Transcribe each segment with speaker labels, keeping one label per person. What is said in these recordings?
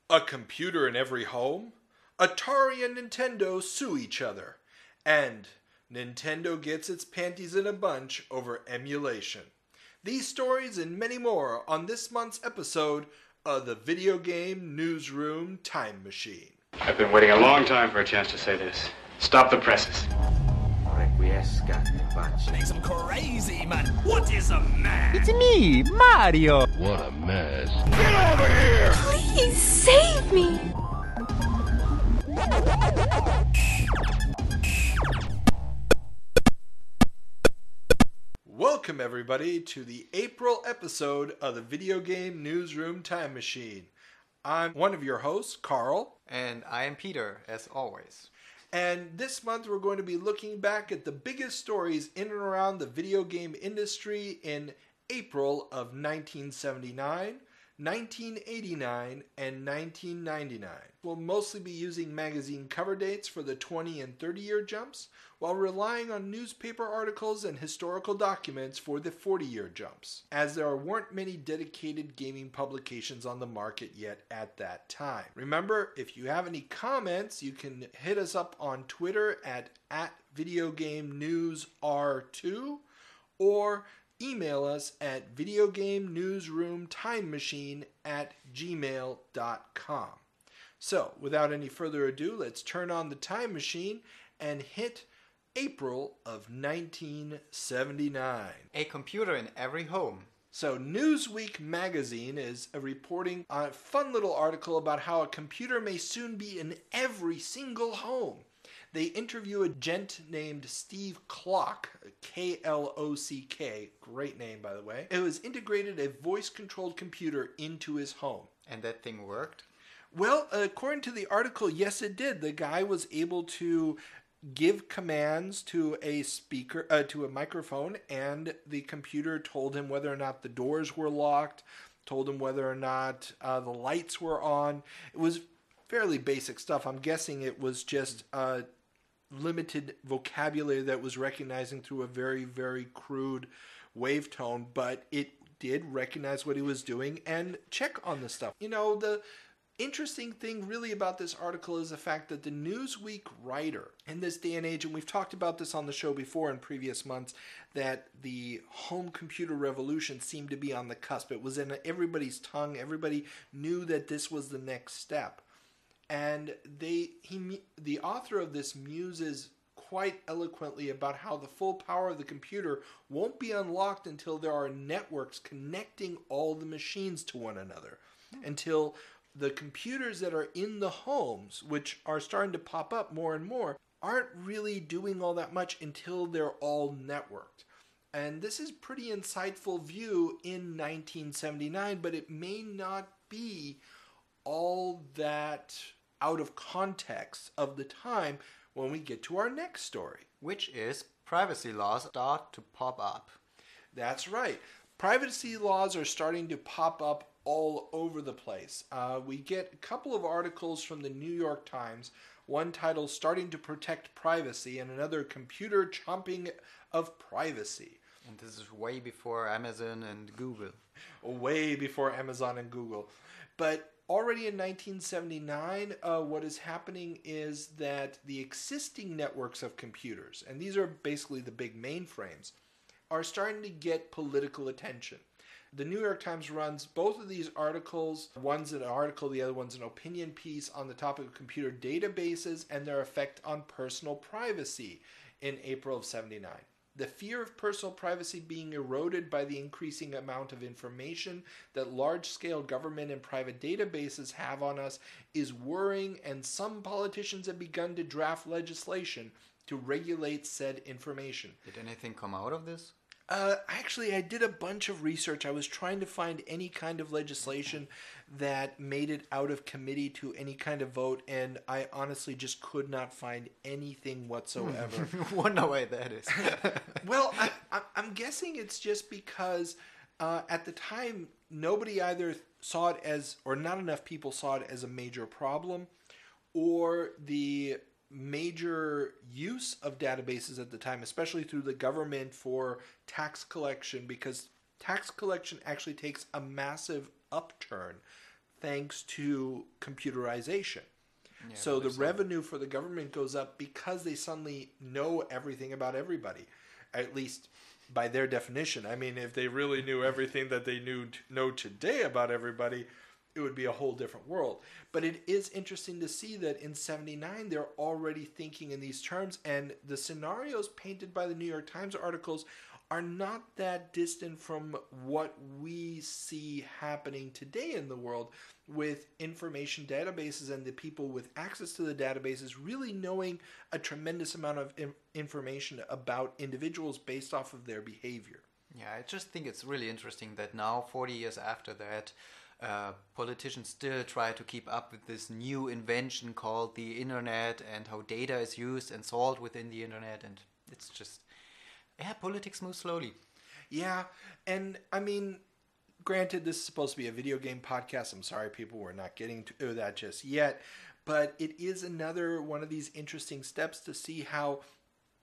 Speaker 1: A computer in every home? Atari and Nintendo sue each other. And Nintendo gets its panties in a bunch over emulation. These stories and many more on this month's episode of the Video Game Newsroom Time Machine.
Speaker 2: I've been waiting a long time for a chance to say this. Stop the presses.
Speaker 3: Makes him crazy, man. What is a man?
Speaker 4: It's me, Mario.
Speaker 5: What a mess.
Speaker 3: Get over here!
Speaker 6: Please save me.
Speaker 1: Welcome everybody to the April episode of the Video Game Newsroom Time Machine. I'm one of your hosts, Carl.
Speaker 7: And I am Peter, as always.
Speaker 1: And this month we're going to be looking back at the biggest stories in and around the video game industry in April of 1979, 1989, and 1999. We'll mostly be using magazine cover dates for the 20 and 30-year jumps, while relying on newspaper articles and historical documents for the 40-year jumps, as there weren't many dedicated gaming publications on the market yet at that time. Remember, if you have any comments, you can hit us up on Twitter at VideoGameNewsR2, or email us at videogamenewsroomtimemachine@gmail.com. So, without any further ado, let's turn on the time machine and hit April of 1979.
Speaker 7: A computer in every home.
Speaker 1: So Newsweek magazine is reporting a fun little article about how a computer may soon be in every single home. They interview a gent named Steve Klock, K-L-O-C-K, great name by the way, who has integrated a voice-controlled computer into his home.
Speaker 7: And that thing worked?
Speaker 1: Well, according to the article, yes it did. The guy was able to give commands to a speaker, to a microphone, and the computer told him whether or not the doors were locked, told him whether or not the lights were on. It was fairly basic stuff. I'm guessing it was just limited vocabulary that was recognizing through a very, very crude wave tone, but it did recognize what he was doing and check on the stuff. You know, the interesting thing really about this article is the fact that the Newsweek writer in this day and age, and we've talked about this on the show before in previous months, that the home computer revolution seemed to be on the cusp. It was in everybody's tongue. Everybody knew that this was the next step. And the author of this muses quite eloquently about how the full power of the computer won't be unlocked until there are networks connecting all the machines to one another, until the computers that are in the homes, which are starting to pop up more and more, aren't really doing all that much until they're all networked. And this is pretty insightful view in 1979, but it may not be all that out of context of the time when we get to our next story.
Speaker 7: Which is privacy laws start to pop up.
Speaker 1: That's right. Privacy laws are starting to pop up all over the place. We get a couple of articles from the New York Times, one titled Starting to Protect Privacy and another Computer Chomping of Privacy.
Speaker 7: And this is way before Amazon and Google.
Speaker 1: Way before Amazon and Google. But already in 1979, what is happening is that the existing networks of computers, and these are basically the big mainframes, are starting to get political attention. The New York Times runs both of these articles. One's an article, the other one's an opinion piece on the topic of computer databases and their effect on personal privacy in April of 79. The fear of personal privacy being eroded by the increasing amount of information that large-scale government and private databases have on us is worrying, and some politicians have begun to draft legislation to regulate said information.
Speaker 7: Did anything come out of this?
Speaker 1: Actually, I did a bunch of research. I was trying to find any kind of legislation that made it out of committee to any kind of vote, and I honestly just could not find anything whatsoever.
Speaker 7: Wonder why that is.
Speaker 1: Well, I'm guessing it's just because at the time, nobody either saw it as, or not enough people saw it as a major problem, or the major use of databases at the time, especially through the government for tax collection, because tax collection actually takes a massive upturn thanks to computerization.
Speaker 7: Yeah,
Speaker 1: So the revenue for the government goes up because they suddenly know everything about everybody, at least by their definition. I mean, if they really knew everything that they know today about everybody, it would be a whole different world. But it is interesting to see that in 79, they're already thinking in these terms, and the scenarios painted by the New York Times articles are not that distant from what we see happening today in the world, with information databases and the people with access to the databases really knowing a tremendous amount of information about individuals based off of their behavior.
Speaker 7: Yeah, I just think it's really interesting that now, 40 years after that, politicians still try to keep up with this new invention called the internet and how data is used and sold within the internet, and it's just, yeah, politics moves slowly.
Speaker 1: Yeah, and I mean, granted, this is supposed to be a video game podcast. I'm sorry, people, we're not getting to that just yet. But it is another one of these interesting steps to see how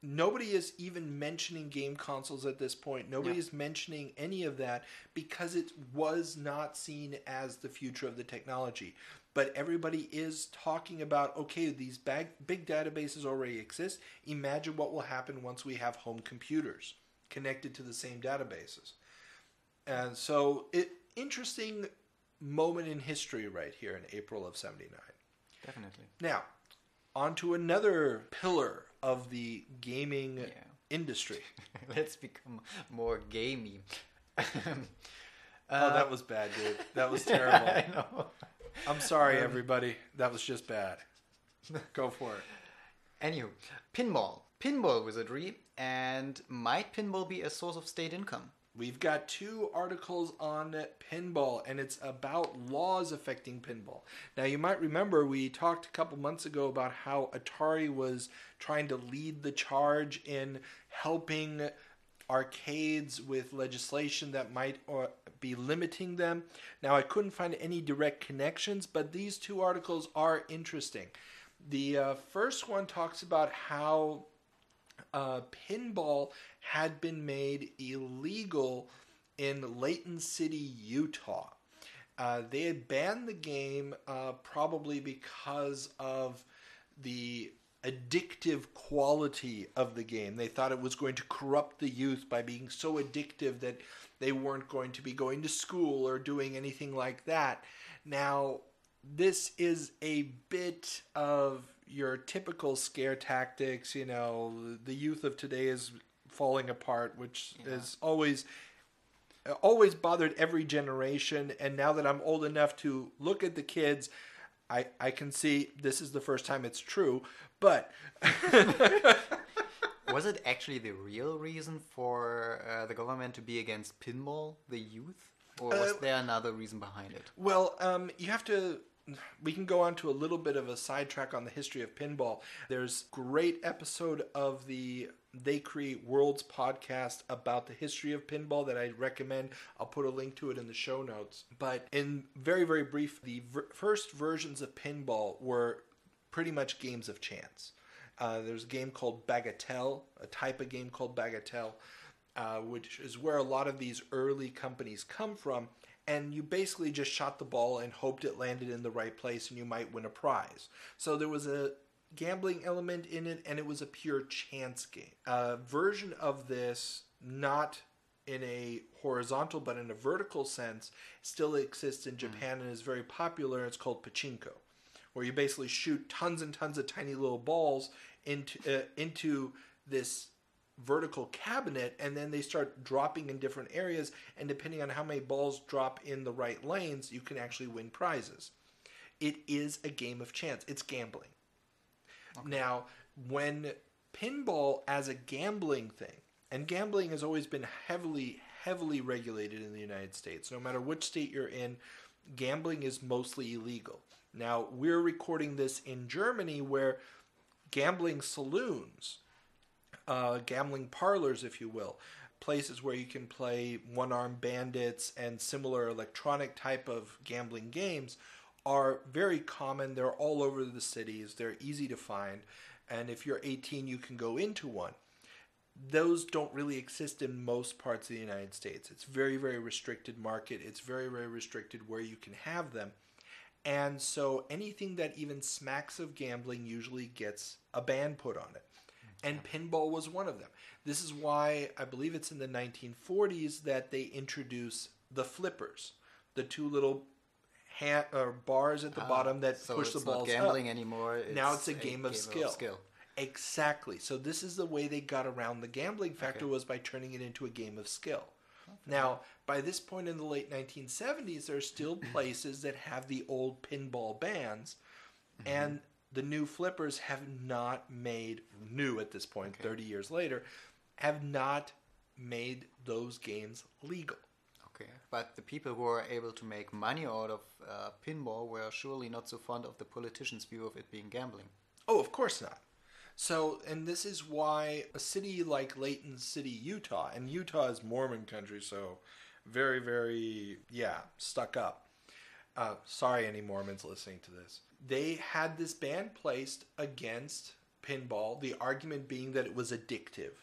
Speaker 1: nobody is even mentioning game consoles at this point. Nobody is mentioning any of that because it was not seen as the future of the technology. But everybody is talking about, okay, these big databases already exist. Imagine what will happen once we have home computers connected to the same databases. And so, interesting moment in history right here in April of 79.
Speaker 7: Definitely.
Speaker 1: Now, on to another pillar of the gaming industry.
Speaker 7: Let's become more gamey.
Speaker 1: That was bad, dude. That was terrible.
Speaker 7: I know.
Speaker 1: I'm sorry, everybody. That was just bad. Go for it.
Speaker 7: Anywho, pinball wizardry, and might pinball be a source of state income?
Speaker 1: We've got 2 articles on pinball, and it's about laws affecting pinball. Now, you might remember we talked a couple months ago about how Atari was trying to lead the charge in helping arcades with legislation that might be limiting them. Now, I couldn't find any direct connections, but these 2 articles are interesting. The first one talks about how pinball had been made illegal in Layton City, Utah. They had banned the game probably because of the addictive quality of the game. They thought it was going to corrupt the youth by being so addictive that they weren't going to be going to school or doing anything like that. Now, this is a bit of your typical scare tactics. You know, the youth of today is falling apart, which is always bothered every generation. And now that I'm old enough to look at the kids, I can see this is the first time it's true. But
Speaker 7: was it actually the real reason for the government to be against pinball, the youth? Or was there another reason behind it?
Speaker 1: Well, we can go on to a little bit of a sidetrack on the history of pinball. There's a great episode of the They Create Worlds podcast about the history of pinball that I recommend. I'll put a link to it in the show notes. But in very, very brief, the first versions of pinball were pretty much games of chance. There's a game called Bagatelle, a type of game called Bagatelle, which is where a lot of these early companies come from. And you basically just shot the ball and hoped it landed in the right place and you might win a prize. So there was a gambling element in it, and it was a pure chance game. A version of this, not in a horizontal but in a vertical sense, still exists in Japan and is very popular. It's called pachinko, where you basically shoot tons and tons of tiny little balls into this vertical cabinet, and then they start dropping in different areas, and depending on how many balls drop in the right lanes, you can actually win prizes. It is a game of chance. It's gambling. Okay. Now, when pinball as a gambling thing, and gambling has always been heavily regulated in the United States. No matter which state you're in, gambling is mostly illegal. Now, we're recording this in Germany, where gambling saloons, gambling parlors, if you will, places where you can play one-armed bandits and similar electronic type of gambling games, are very common. They're all over the cities. They're easy to find. And if you're 18, you can go into one. Those don't really exist in most parts of the United States. It's very, very restricted market. It's very, very restricted where you can have them. And so anything that even smacks of gambling usually gets a ban put on it. And pinball was one of them. This is why I believe it's in the 1940s that they introduce the flippers, the two little bars at the bottom that push the balls up.
Speaker 7: It's not gambling anymore.
Speaker 1: Now it's a game of skill. Exactly. So this is the way they got around the gambling factor, was by turning it into a game of skill. Now, by this point in the late 1970s, there are still places that have the old pinball bans, and the new flippers have not made, new at this point, 30 years later, have not made those games legal.
Speaker 7: Okay, but the people who are able to make money out of pinball were surely not so fond of the politicians' view of it being gambling.
Speaker 1: Oh, of course not. So, and this is why a city like Layton City, Utah, and Utah is Mormon country, so very, very, stuck up. Sorry, any Mormons listening to this. They had this ban placed against pinball, the argument being that it was addictive,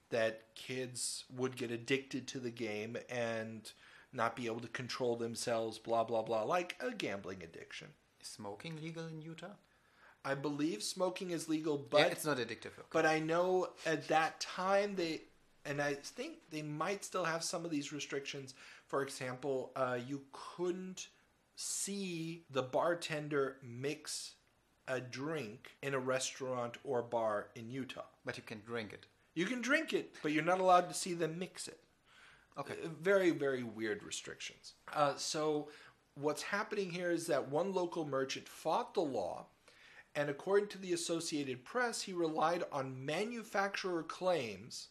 Speaker 1: that kids would get addicted to the game and not be able to control themselves, blah, blah, blah, like a gambling addiction.
Speaker 7: Is smoking legal in Utah?
Speaker 1: I believe smoking is legal, but
Speaker 7: yeah, it's not addictive. Okay.
Speaker 1: But I know at that time and I think they might still have some of these restrictions. For example, you couldn't see the bartender mix a drink in a restaurant or bar in Utah.
Speaker 7: But you can drink it.
Speaker 1: You can drink it, but you're not allowed to see them mix it.
Speaker 7: Okay.
Speaker 1: Very, very weird restrictions. So what's happening here is that one local merchant fought the law, and according to the Associated Press, he relied on manufacturer claims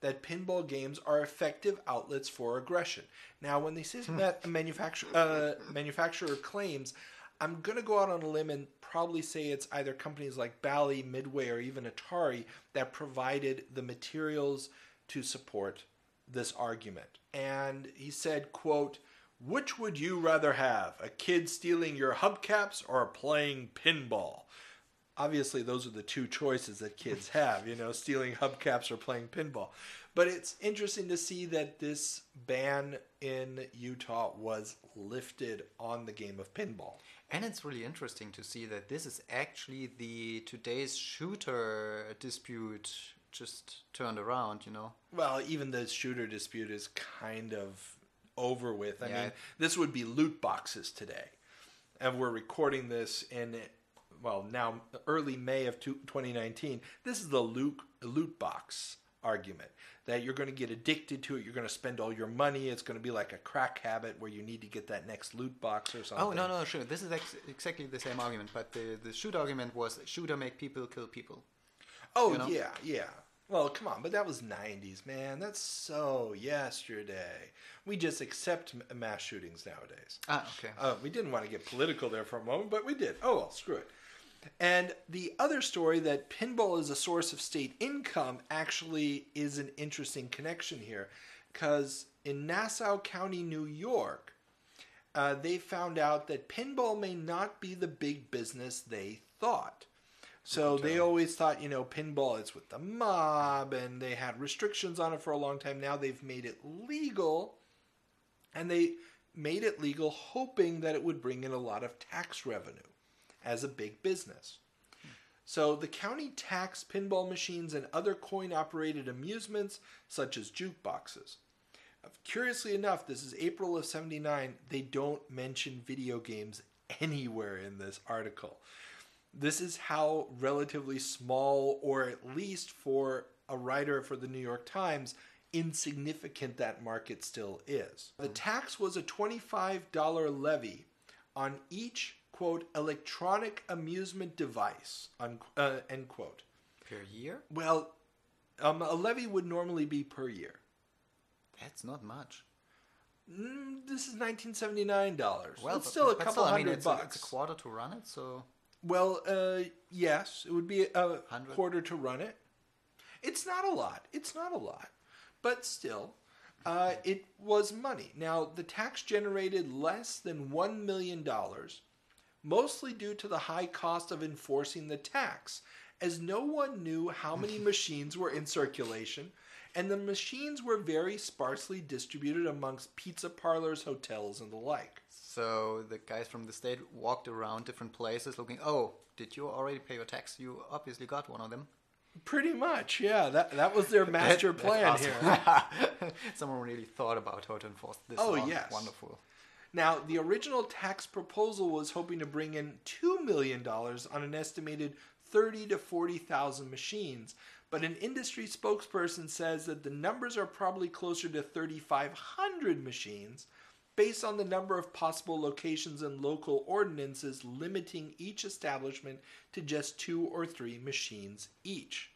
Speaker 1: that pinball games are effective outlets for aggression. Now, when they say that manufacturer claims, I'm going to go out on a limb and probably say it's either companies like Bally, Midway, or even Atari that provided the materials to support this argument. And he said, quote, "Which would you rather have, a kid stealing your hubcaps or playing pinball?" Obviously, those are the two choices that kids have, stealing hubcaps or playing pinball. But it's interesting to see that this ban in Utah was lifted on the game of pinball.
Speaker 7: And it's really interesting to see that this is actually the today's shooter dispute just turned around,
Speaker 1: Well, even the shooter dispute is kind of over with. I mean, this would be loot boxes today. And we're recording this in... now early May of 2019, this is the loot box argument, that you're going to get addicted to it, you're going to spend all your money, it's going to be like a crack habit where you need to get that next loot box or something.
Speaker 7: Oh, no, sure. This is exactly the same argument, but the shoot argument was shooter make people kill people.
Speaker 1: Oh, yeah. Well, come on, but that was 90s, man. That's so yesterday. We just accept mass shootings nowadays.
Speaker 7: Okay.
Speaker 1: We didn't want to get political there for a moment, but we did. Oh, well, screw it. And the other story, that pinball is a source of state income, actually is an interesting connection here. Because in Nassau County, New York, they found out that pinball may not be the big business they thought. So they always thought, pinball is with the mob, and they had restrictions on it for a long time. Now they've made it legal, and they made it legal hoping that it would bring in a lot of tax revenue as a big business. So the county taxed pinball machines and other coin-operated amusements, such as jukeboxes. Curiously enough, this is April of '79. They don't mention video games anywhere in this article. This is how relatively small, or at least for a writer for the New York Times, insignificant that market still is. The tax was a $25 levy on each, quote, electronic amusement device, end quote.
Speaker 7: Per year?
Speaker 1: Well, a levy would normally be per year.
Speaker 7: That's not much.
Speaker 1: This is $1979.
Speaker 7: Well,
Speaker 1: it's still a couple $100 bucks.
Speaker 7: It's a quarter to run it, so...
Speaker 1: Well, yes, it would be a quarter to run it. It's not a lot. But still, it was money. Now, the tax generated less than $1 million, mostly due to the high cost of enforcing the tax, as no one knew how many machines were in circulation, And the machines were very sparsely distributed amongst pizza parlors, hotels, and the like.
Speaker 7: So the guys from the state walked around different places looking, oh, did you already pay your tax? You obviously got one of them.
Speaker 1: Pretty much, yeah. That was their master plan
Speaker 7: awesome.
Speaker 1: here.
Speaker 7: Someone really thought about how to enforce this
Speaker 1: Oh,
Speaker 7: law.
Speaker 1: yes.
Speaker 7: Wonderful.
Speaker 1: Now, the original tax proposal was hoping to bring in $2 million on an estimated 30 to 40,000 machines, but an industry spokesperson says that the numbers are probably closer to 3,500 machines based on the number of possible locations and local ordinances limiting each establishment to just 2 or 3 machines each.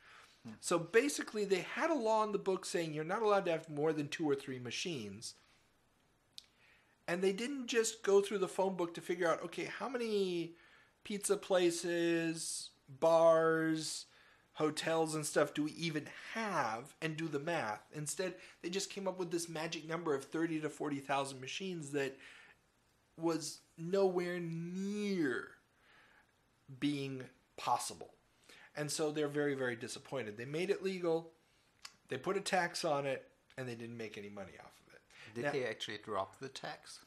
Speaker 1: So basically, they had a law in the book saying you're not allowed to have more than 2 or 3 machines. And they didn't just go through the phone book to figure out, okay, how many pizza places, bars, hotels, and stuff do we even have, and do the math. Instead, they just came up with this magic number of 30 to 40,000 machines that was nowhere near being possible. And so they're very, very disappointed. They made it legal, they put a tax on it, and they didn't make any money off of it.
Speaker 7: Did they actually drop the tax?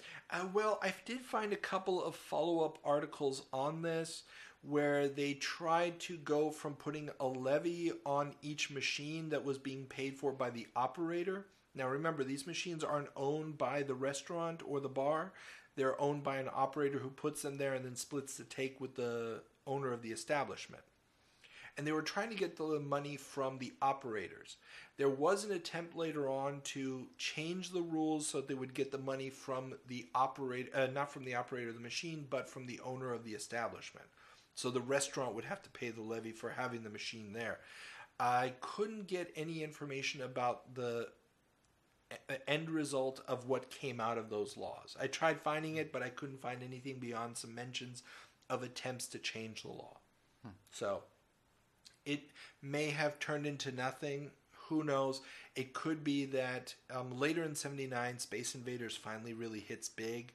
Speaker 1: Well, I did find a couple of follow-up articles on this where they tried to go from putting a levy on each machine that was being paid for by the operator. Now remember, these machines aren't owned by the restaurant or the bar. They're owned by an operator who puts them there and then splits the take with the owner of the establishment. And they were trying to get the money from the operators. There was an attempt later on to change the rules so that they would get the money from the operator, not from the operator of the machine, but from the owner of the establishment. So the restaurant would have to pay the levy for having the machine there. I couldn't get any information about the end result of what came out of those laws. I tried finding it, but I couldn't find anything beyond some mentions of attempts to change the law. So it may have turned into nothing. Who knows? It could be that later in 79, Space Invaders finally really hits big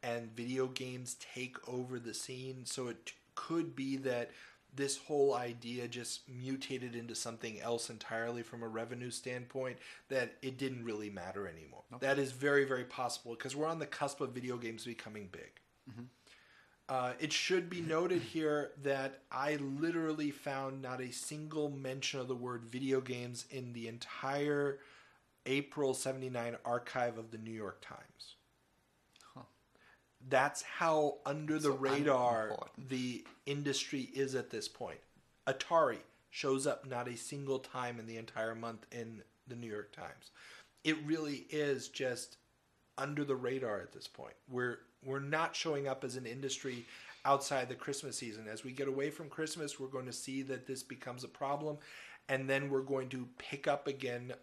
Speaker 1: and video games take over the scene. So it could be that this whole idea just mutated into something else entirely from a revenue standpoint, that it didn't really matter anymore. Nope. That is very, very possible because we're on the cusp of video games becoming big. Mm-hmm. It should be noted here that I literally found not a single mention of the word video games in the entire April 79 archive of the New York Times. Huh. That's how under the radar the industry is at this point. Atari shows up not a single time in the entire month in the New York Times. It really is just under the radar at this point. We're not showing up as an industry outside the Christmas season. As we get away from Christmas, we're going to see that this becomes a problem, and then we're going to pick up again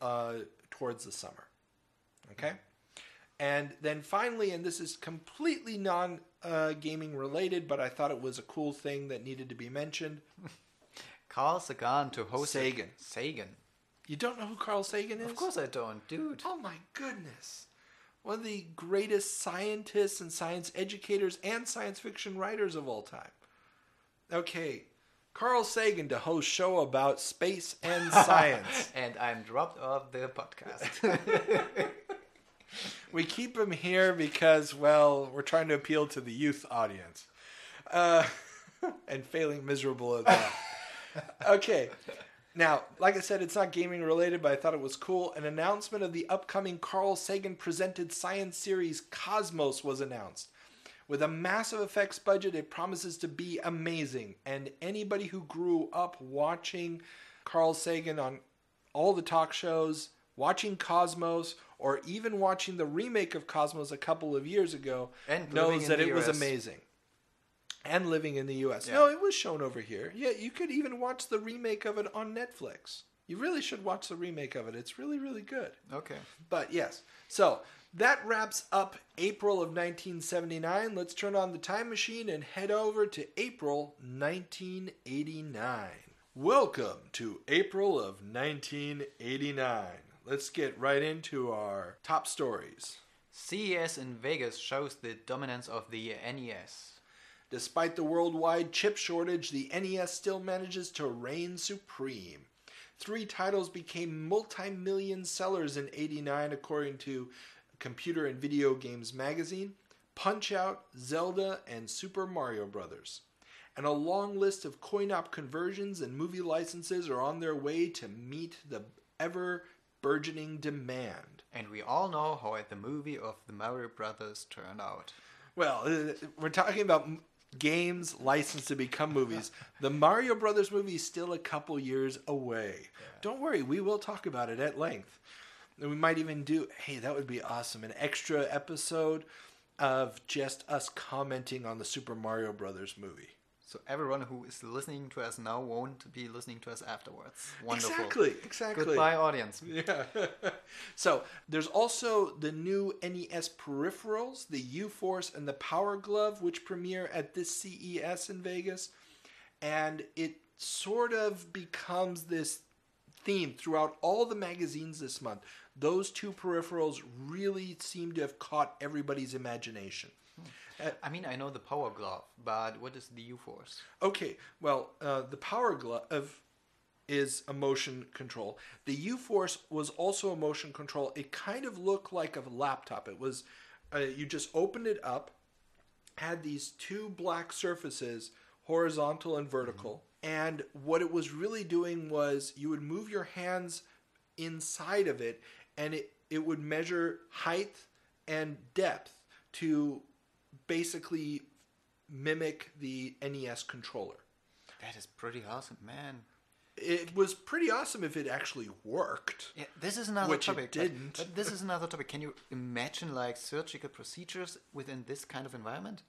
Speaker 1: towards the summer. Okay? And then finally, and this is completely non-gaming related, but I thought it was a cool thing that needed to be mentioned.
Speaker 7: Carl Sagan to host
Speaker 1: Sagan.
Speaker 7: Sagan.
Speaker 1: You don't know who Carl Sagan is?
Speaker 7: Of course I don't, dude.
Speaker 1: Oh my goodness. One of the greatest scientists and science educators and science fiction writers of all time. Okay, Carl Sagan to host show about space and science.
Speaker 7: And I'm dropped off the podcast.
Speaker 1: We keep him here because, well, we're trying to appeal to the youth audience. And failing miserable at that. Okay. Now, like I said, it's not gaming related, but I thought it was cool. An announcement of the upcoming Carl Sagan presented science series Cosmos was announced. With a massive effects budget, it promises to be amazing. And anybody who grew up watching Carl Sagan on all the talk shows, watching Cosmos, or even watching the remake of Cosmos a couple of years ago, knows that it was amazing. And living in the U.S. Yeah. No, it was shown over here. Yeah, you could even watch the remake of it on Netflix. You really should watch the remake of it. It's really, really good.
Speaker 7: Okay.
Speaker 1: But yes, so that wraps up April of 1979. Let's turn on the time machine and head over to April 1989. Welcome to April of 1989. Let's get right into our top stories.
Speaker 7: CES in Vegas shows the dominance of the NES.
Speaker 1: Despite the worldwide chip shortage, the NES still manages to reign supreme. 3 titles became multi-million sellers in '89, according to Computer and Video Games magazine: Punch-Out!, Zelda, and Super Mario Brothers. And a long list of coin-op conversions and movie licenses are on their way to meet the ever-burgeoning demand.
Speaker 7: And we all know how the movie of the Mario Brothers turned out.
Speaker 1: Well, we're talking about games licensed to become movies. The Mario Brothers movie is still a couple years away. Yeah. Don't worry, we will talk about it at length. And we might even do, hey, that would be awesome, an extra episode of just us commenting on the Super Mario Brothers movie.
Speaker 7: So everyone who is listening to us now won't be listening to us afterwards. Wonderful.
Speaker 1: Exactly.
Speaker 7: Goodbye, audience.
Speaker 1: Yeah. So there's also the new NES peripherals, the U-Force and the Power Glove, which premiere at this CES in Vegas. And it sort of becomes this theme throughout all the magazines this month. Those 2 peripherals really seem to have caught everybody's imagination.
Speaker 7: I mean, I know the Power Glove, but what is the U-Force?
Speaker 1: Okay, well, the Power Glove is a motion control. The U-Force was also a motion control. It kind of looked like a laptop. It was, you just opened it up, had these 2 black surfaces, horizontal and vertical, and what it was really doing was you would move your hands inside of it, and it would measure height and depth to basically mimic the NES controller.
Speaker 7: That is pretty awesome, man.
Speaker 1: It was pretty awesome if it actually worked.
Speaker 7: Yeah, this is another
Speaker 1: which
Speaker 7: topic.
Speaker 1: It didn't.
Speaker 7: But this is another topic. Can you imagine like surgical procedures within this kind of environment?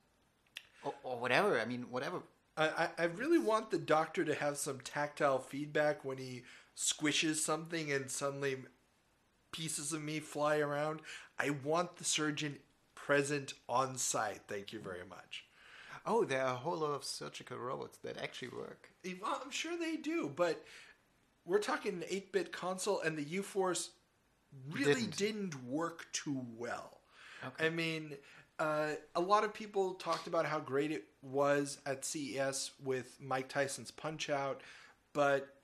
Speaker 7: Or whatever. I mean, whatever.
Speaker 1: I really want the doctor to have some tactile feedback when he squishes something and suddenly pieces of meat fly around. I want the surgeon present on site. Thank you very much.
Speaker 7: Oh, there are a whole lot of surgical robots that actually work.
Speaker 1: Well, I'm sure they do, but we're talking an 8-bit console, and the U-Force really didn't work too well. Okay. I mean, a lot of people talked about how great it was at CES with Mike Tyson's Punch-Out, but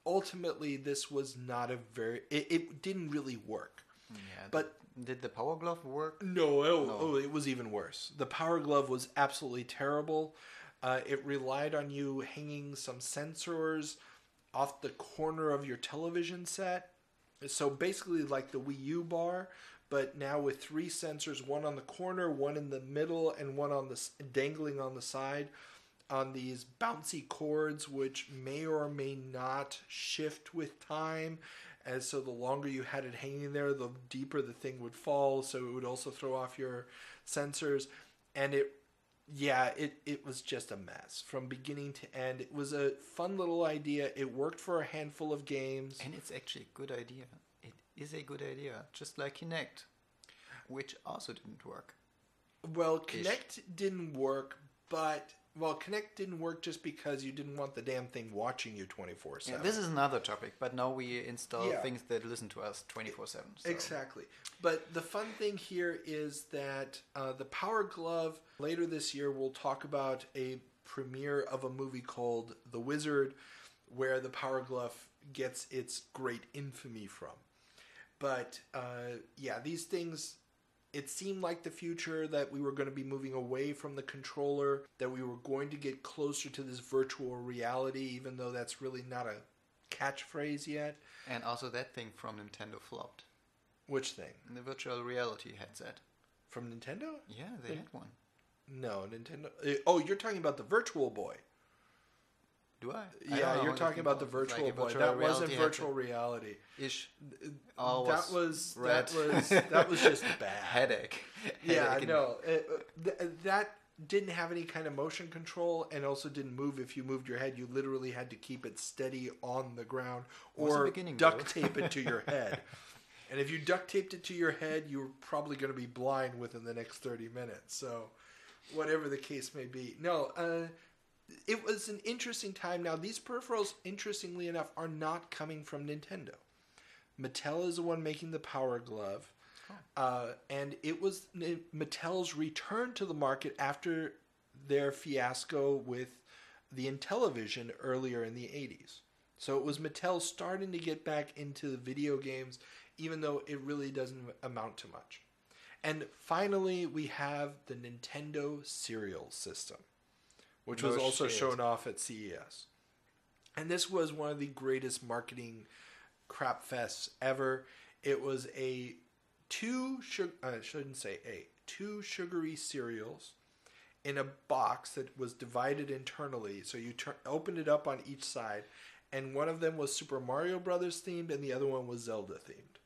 Speaker 1: ultimately this was not a very... It didn't really work.
Speaker 7: Yeah,
Speaker 1: but
Speaker 7: did the Power Glove work?
Speaker 1: No, it was even worse. The Power Glove was absolutely terrible. It relied on you hanging some sensors off the corner of your television set. So basically like the Wii U bar, but now with 3 sensors, one on the corner, one in the middle, and one on the dangling on the side on these bouncy cords, which may or may not shift with time. And so the longer you had it hanging there, the deeper the thing would fall. So it would also throw off your sensors. And it was just a mess from beginning to end. It was a fun little idea. It worked for a handful of games.
Speaker 7: And it's actually a good idea. It is a good idea. Just like Kinect, which also didn't work.
Speaker 1: Well, Kinect didn't work, but... Well, Kinect didn't work just because you didn't want the damn thing watching you 24/7.
Speaker 7: Yeah, this is another topic, but now we install things that listen to us 24/7. So.
Speaker 1: Exactly. But the fun thing here is that the Power Glove, later this year, we'll talk about a premiere of a movie called The Wizard, where the Power Glove gets its great infamy from. But, these things... It seemed like the future, that we were going to be moving away from the controller, that we were going to get closer to this virtual reality, even though that's really not a catchphrase yet.
Speaker 7: And also that thing from Nintendo flopped.
Speaker 1: Which thing?
Speaker 7: The virtual reality headset.
Speaker 1: From Nintendo?
Speaker 7: Yeah, they had one.
Speaker 1: No, Nintendo... Oh, you're talking about the Virtual Boy.
Speaker 7: Do I?
Speaker 1: Yeah, you're talking about the Virtual Boy. That wasn't virtual reality.
Speaker 7: Ish.
Speaker 1: That was just bad.
Speaker 7: Headache.
Speaker 1: Yeah, no. That didn't have any kind of motion control, and also didn't move if you moved your head. You literally had to keep it steady on the ground or duct tape it to your head. And if you duct taped it to your head, you were probably going to be blind within the next 30 minutes. So, whatever the case may be. No, it was an interesting time. Now, these peripherals, interestingly enough, are not coming from Nintendo. Mattel is the one making the Power Glove. And it was Mattel's return to the market after their fiasco with the Intellivision earlier in the 80s. So it was Mattel starting to get back into the video games, even though it really doesn't amount to much. And finally, we have the Nintendo Serial System, which was also shown off at CES. And this was one of the greatest marketing crap fests ever. It was two sugary cereals in a box that was divided internally. So you opened it up on each side, and one of them was Super Mario Brothers themed, and the other one was Zelda themed.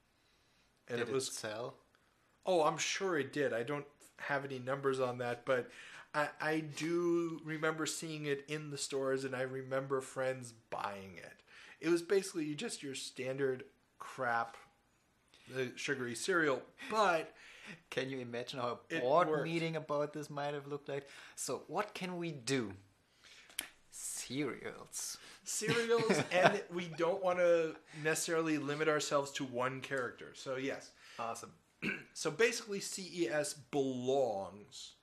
Speaker 1: And
Speaker 7: Did it sell?
Speaker 1: Oh, I'm sure it did. I don't have any numbers on that, but I do remember seeing it in the stores, and I remember friends buying it. It was basically just your standard crap, the sugary cereal, but...
Speaker 7: Can you imagine how a board meeting about this might have looked like? So what can we do? Cereals, and we don't want to necessarily limit ourselves to one character. So yes. Awesome.
Speaker 1: So basically CES belongs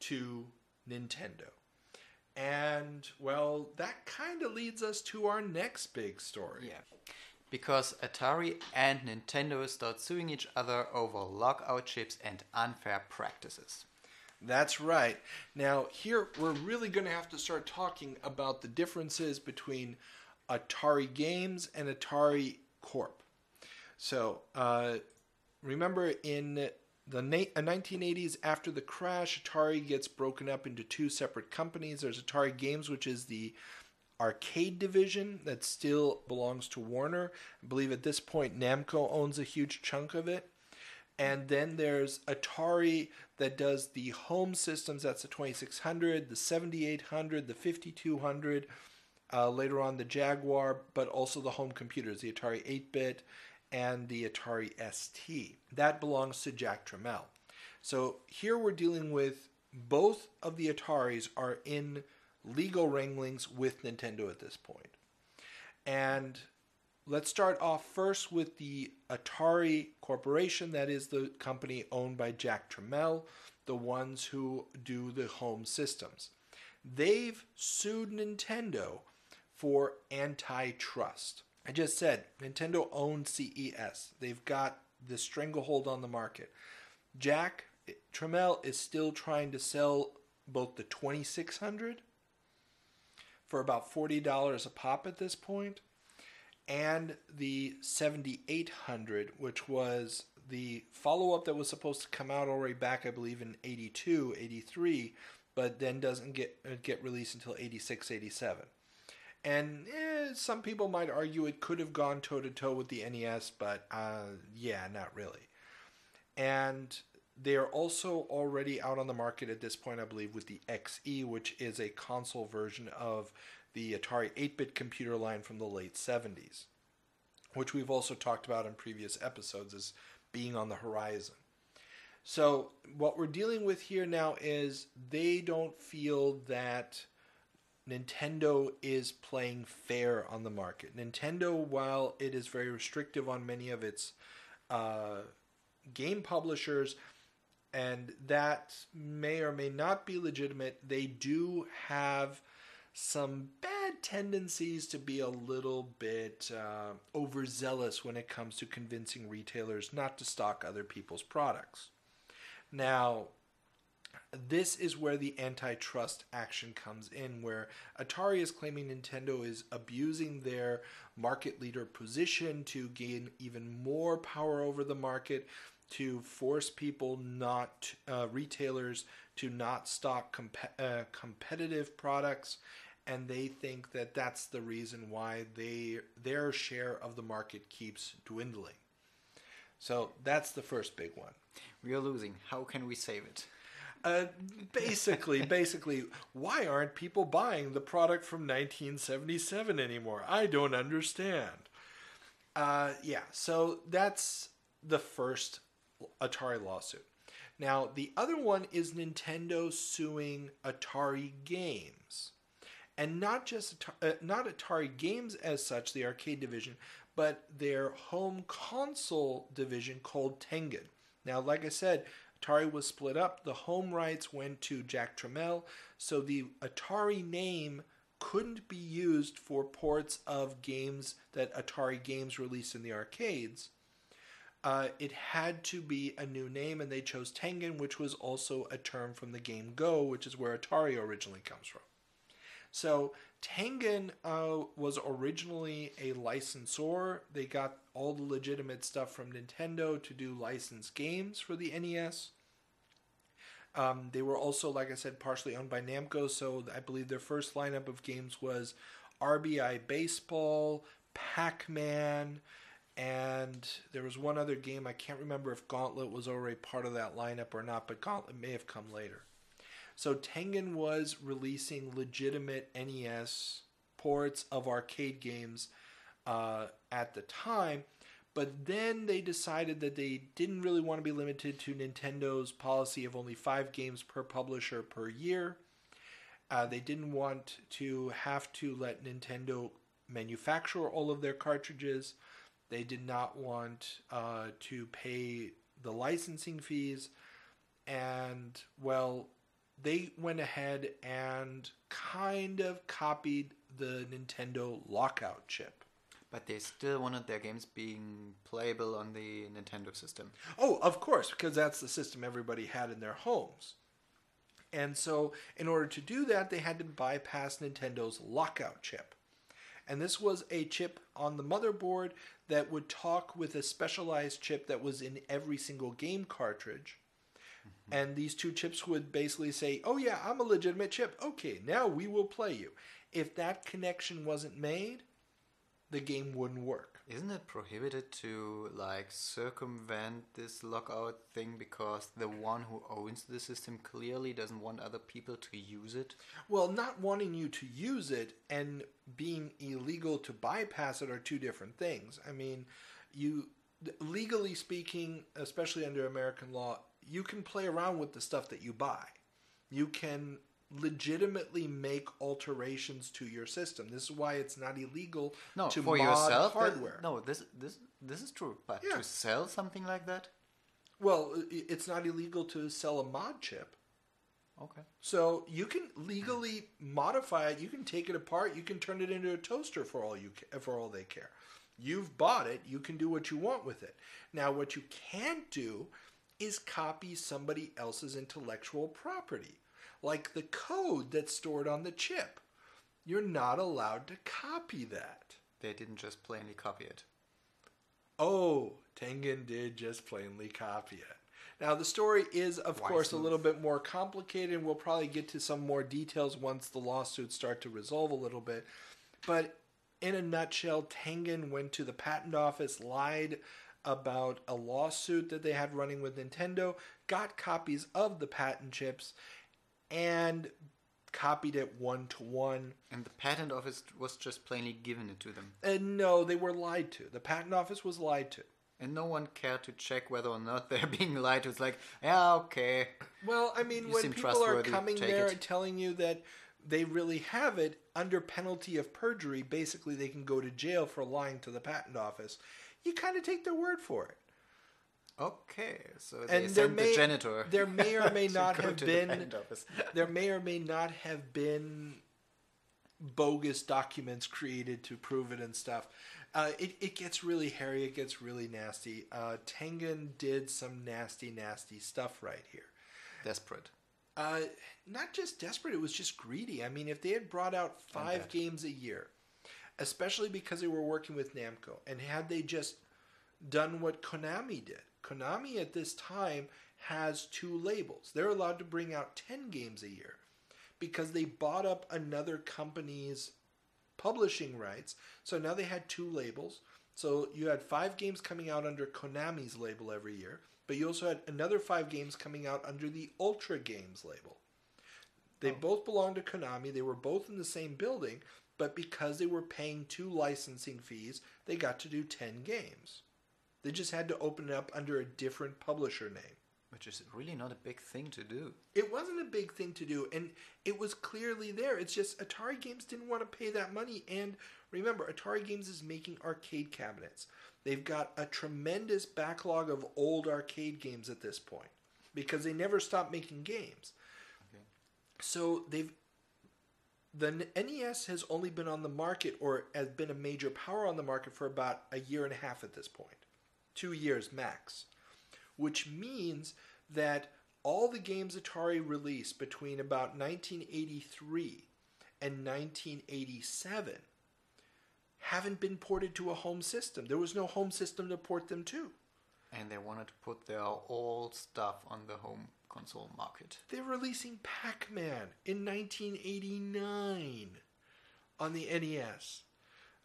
Speaker 1: to Nintendo. And, well, that kind of leads us to our next big story.
Speaker 7: Yeah. Because Atari and Nintendo start suing each other over lockout chips and unfair practices.
Speaker 1: That's right. Now, here we're really going to have to start talking about the differences between Atari Games and Atari Corp. So, remember in the 1980s, after the crash, Atari gets broken up into two separate companies. There's Atari Games, which is the arcade division that still belongs to Warner. I believe at this point Namco owns a huge chunk of it. And then there's Atari that does the home systems. That's the 2600, the 7800, the 5200, later on the Jaguar, but also the home computers, the Atari 8-bit and the Atari ST. That belongs to Jack Tramiel. So here we're dealing with both of the Ataris are in legal wranglings with Nintendo at this point. And let's start off first with the Atari Corporation. That is the company owned by Jack Tramiel, the ones who do the home systems. They've sued Nintendo for antitrust. I just said, Nintendo owns CES. They've got the stranglehold on the market. Jack Tramiel is still trying to sell both the 2600 for about $40 a pop at this point, and the 7800, which was the follow-up that was supposed to come out already back, I believe, in 82, 83, but then doesn't get released until 86, 87. And some people might argue it could have gone toe-to-toe with the NES, but yeah, not really. And they are also already out on the market at this point, I believe, with the XE, which is a console version of the Atari 8-bit computer line from the late 70s, which we've also talked about in previous episodes as being on the horizon. So what we're dealing with here now is they don't feel that Nintendo is playing fair on the market. Nintendo, while it is very restrictive on many of its game publishers, and that may or may not be legitimate, they do have some bad tendencies to be a little bit overzealous when it comes to convincing retailers not to stock other people's products. Now, this is where the antitrust action comes in, where Atari is claiming Nintendo is abusing their market leader position to gain even more power over the market, to force people retailers to not stock competitive products, and they think that that's the reason why their share of the market keeps dwindling. So that's the first big one.
Speaker 7: We are losing. How can we save it?
Speaker 1: Basically, why aren't people buying the product from 1977 anymore? I don't understand. So that's the first Atari lawsuit. Now, the other one is Nintendo suing Atari Games. And not just not Atari Games as such, the arcade division, but their home console division called Tengen. Now, like I said, Atari was split up. The home rights went to Jack Tramiel, so the Atari name couldn't be used for ports of games that Atari Games released in the arcades. It had to be a new name, and they chose Tengen, which was also a term from the game Go, which is where Atari originally comes from. So Tengen was originally a licensor. They got all the legitimate stuff from Nintendo to do licensed games for the NES. They were also, like I said, partially owned by Namco, so I believe their first lineup of games was RBI Baseball, Pac-Man, and there was one other game. I can't remember if Gauntlet was already part of that lineup or not, but Gauntlet may have come later. So Tengen was releasing legitimate NES ports of arcade games at the time, but then they decided that they didn't really want to be limited to Nintendo's policy of only 5 games per publisher per year. They didn't want to have to let Nintendo manufacture all of their cartridges. They did not want to pay the licensing fees. And, well, they went ahead and kind of copied the Nintendo lockout chip.
Speaker 7: But they still wanted their games being playable on the Nintendo system.
Speaker 1: Oh, of course, because that's the system everybody had in their homes. And so, in order to do that, they had to bypass Nintendo's lockout chip. And this was a chip on the motherboard that would talk with a specialized chip that was in every single game cartridge. Mm-hmm. And these two chips would basically say, oh yeah, I'm a legitimate chip. Okay, now we will play you. If that connection wasn't made, the game wouldn't work.
Speaker 7: Isn't it prohibited to circumvent this lockout thing because the one who owns the system clearly doesn't want other people to use it?
Speaker 1: Well, not wanting you to use it and being illegal to bypass it are two different things. I mean, legally speaking, especially under American law, you can play around with the stuff that you buy. You can legitimately make alterations to your system. This is why it's not illegal to
Speaker 7: for
Speaker 1: mod
Speaker 7: yourself,
Speaker 1: hardware.
Speaker 7: This is true. But
Speaker 1: Yeah.
Speaker 7: to sell something like that?
Speaker 1: Well, it's not illegal to sell a mod chip.
Speaker 7: Okay.
Speaker 1: So you can legally modify it. You can take it apart. You can turn it into a toaster for all they care. You've bought it. You can do what you want with it. Now, what you can't do is copy somebody else's intellectual property. Like the code that's stored on the chip. You're not allowed to copy that.
Speaker 7: They didn't just plainly copy it.
Speaker 1: Oh, Tengen did just plainly copy it. Now, the story is, of course, a little bit more complicated, and we'll probably get to some more details once the lawsuits start to resolve a little bit. But in a nutshell, Tengen went to the patent office, lied about a lawsuit that they had running with Nintendo, got copies of the patent chips, and copied it 1-to-1.
Speaker 7: And the patent office was just plainly given it to them.
Speaker 1: And no, they were lied to. The patent office was lied to.
Speaker 7: And no one cared to check whether or not they're being lied to. It's like, yeah, okay.
Speaker 1: Well, I mean, when people are coming there and telling you that they really have it, under penalty of perjury, basically they can go to jail for lying to the patent office. You kind of take their word for it.
Speaker 7: Okay, so they sent the janitor.
Speaker 1: There may or may not have been. There may or may not have been bogus documents created to prove it and stuff. It gets really hairy. It gets really nasty. Tengen did some nasty stuff right here.
Speaker 7: Desperate.
Speaker 1: Not just desperate. It was just greedy. I mean, if they had brought out 5 games a year, especially because they were working with Namco, and had they just done what Konami did. Konami at this time has 2 labels. They're allowed to bring out 10 games a year because they bought up another company's publishing rights. So now they had 2 labels. So you had 5 games coming out under Konami's label every year, but you also had another 5 games coming out under the Ultra Games label. They both belonged to Konami. They were both in the same building, but because they were paying 2 licensing fees, they got to do 10 games. They just had to open it up under a different publisher name.
Speaker 7: Which is really not a big thing to do.
Speaker 1: It wasn't a big thing to do, and it was clearly there. It's just Atari Games didn't want to pay that money. And remember, Atari Games is making arcade cabinets. They've got a tremendous backlog of old arcade games at this point because they never stopped making games. Okay. So The NES has only been on the market, or has been a major power on the market, for about a year and a half at this point. 2 years max. Which means that all the games Atari released between about 1983 and 1987 haven't been ported to a home system. There was no home system to port them to.
Speaker 7: And they wanted to put their old stuff on the home console market.
Speaker 1: They're releasing Pac-Man in 1989 on the NES.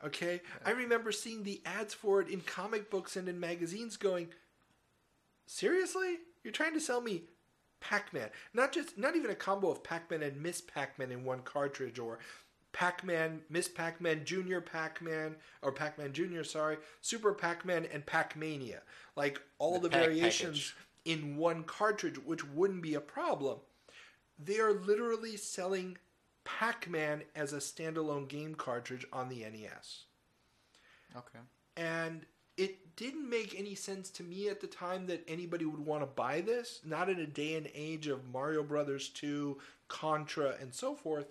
Speaker 1: Okay? I remember seeing the ads for it in comic books and in magazines going, seriously? You're trying to sell me Pac-Man? Not even a combo of Pac-Man and Miss Pac-Man in one cartridge, or Pac-Man, Miss Pac-Man, Junior Pac-Man, or Pac-Man Junior, sorry, Super Pac-Man, and Pac-Mania. Like all the variations in one cartridge, which wouldn't be a problem. They are literally selling Pac-Man as a standalone game cartridge on the NES.
Speaker 7: Okay.
Speaker 1: And it didn't make any sense to me at the time that anybody would want to buy this, not in a day and age of Mario Brothers 2, Contra, and so forth.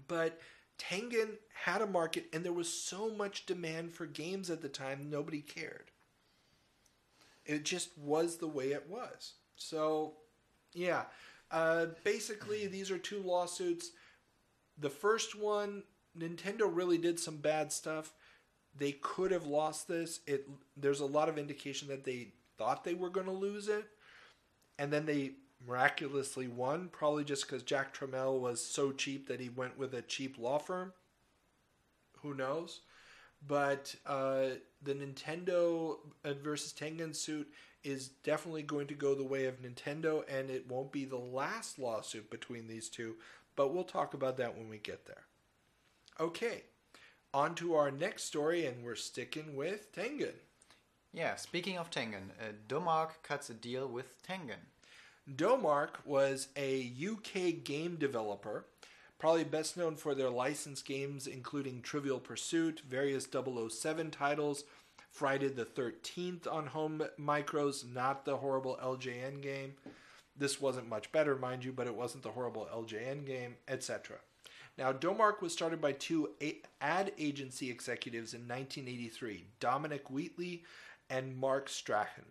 Speaker 1: But Tengen had a market, and there was so much demand for games at the time, nobody cared. It just was the way it was. So, yeah. Basically, these are two lawsuits. The first one, Nintendo really did some bad stuff. They could have lost this. There's a lot of indication that they thought they were going to lose it. And then they miraculously won, probably just because Jack Tramiel was so cheap that he went with a cheap law firm. Who knows? But the Nintendo versus Tengen suit is definitely going to go the way of Nintendo, and it won't be the last lawsuit between these two, but we'll talk about that when we get there. Okay, on to our next story, and we're sticking with Tengen.
Speaker 7: Yeah, speaking of Tengen, Domark cuts a deal with Tengen.
Speaker 1: Domark was a UK game developer, probably best known for their licensed games including Trivial Pursuit, various 007 titles, Friday the 13th on home micros, not the horrible LJN game. This wasn't much better, mind you, but it wasn't the horrible LJN game, etc. Now, Domark was started by two ad agency executives in 1983, Dominic Wheatley and Mark Strachan.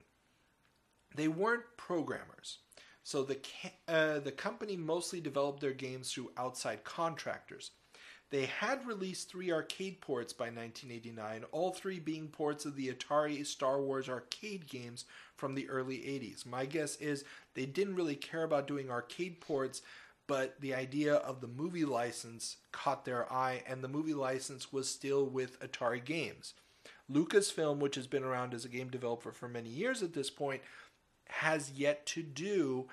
Speaker 1: They weren't programmers. So the company mostly developed their games through outside contractors. They had released 3 arcade ports by 1989, all 3 being ports of the Atari Star Wars arcade games from the early 80s. My guess is they didn't really care about doing arcade ports, but the idea of the movie license caught their eye, and the movie license was still with Atari Games. Lucasfilm, which has been around as a game developer for many years at this point, has yet to do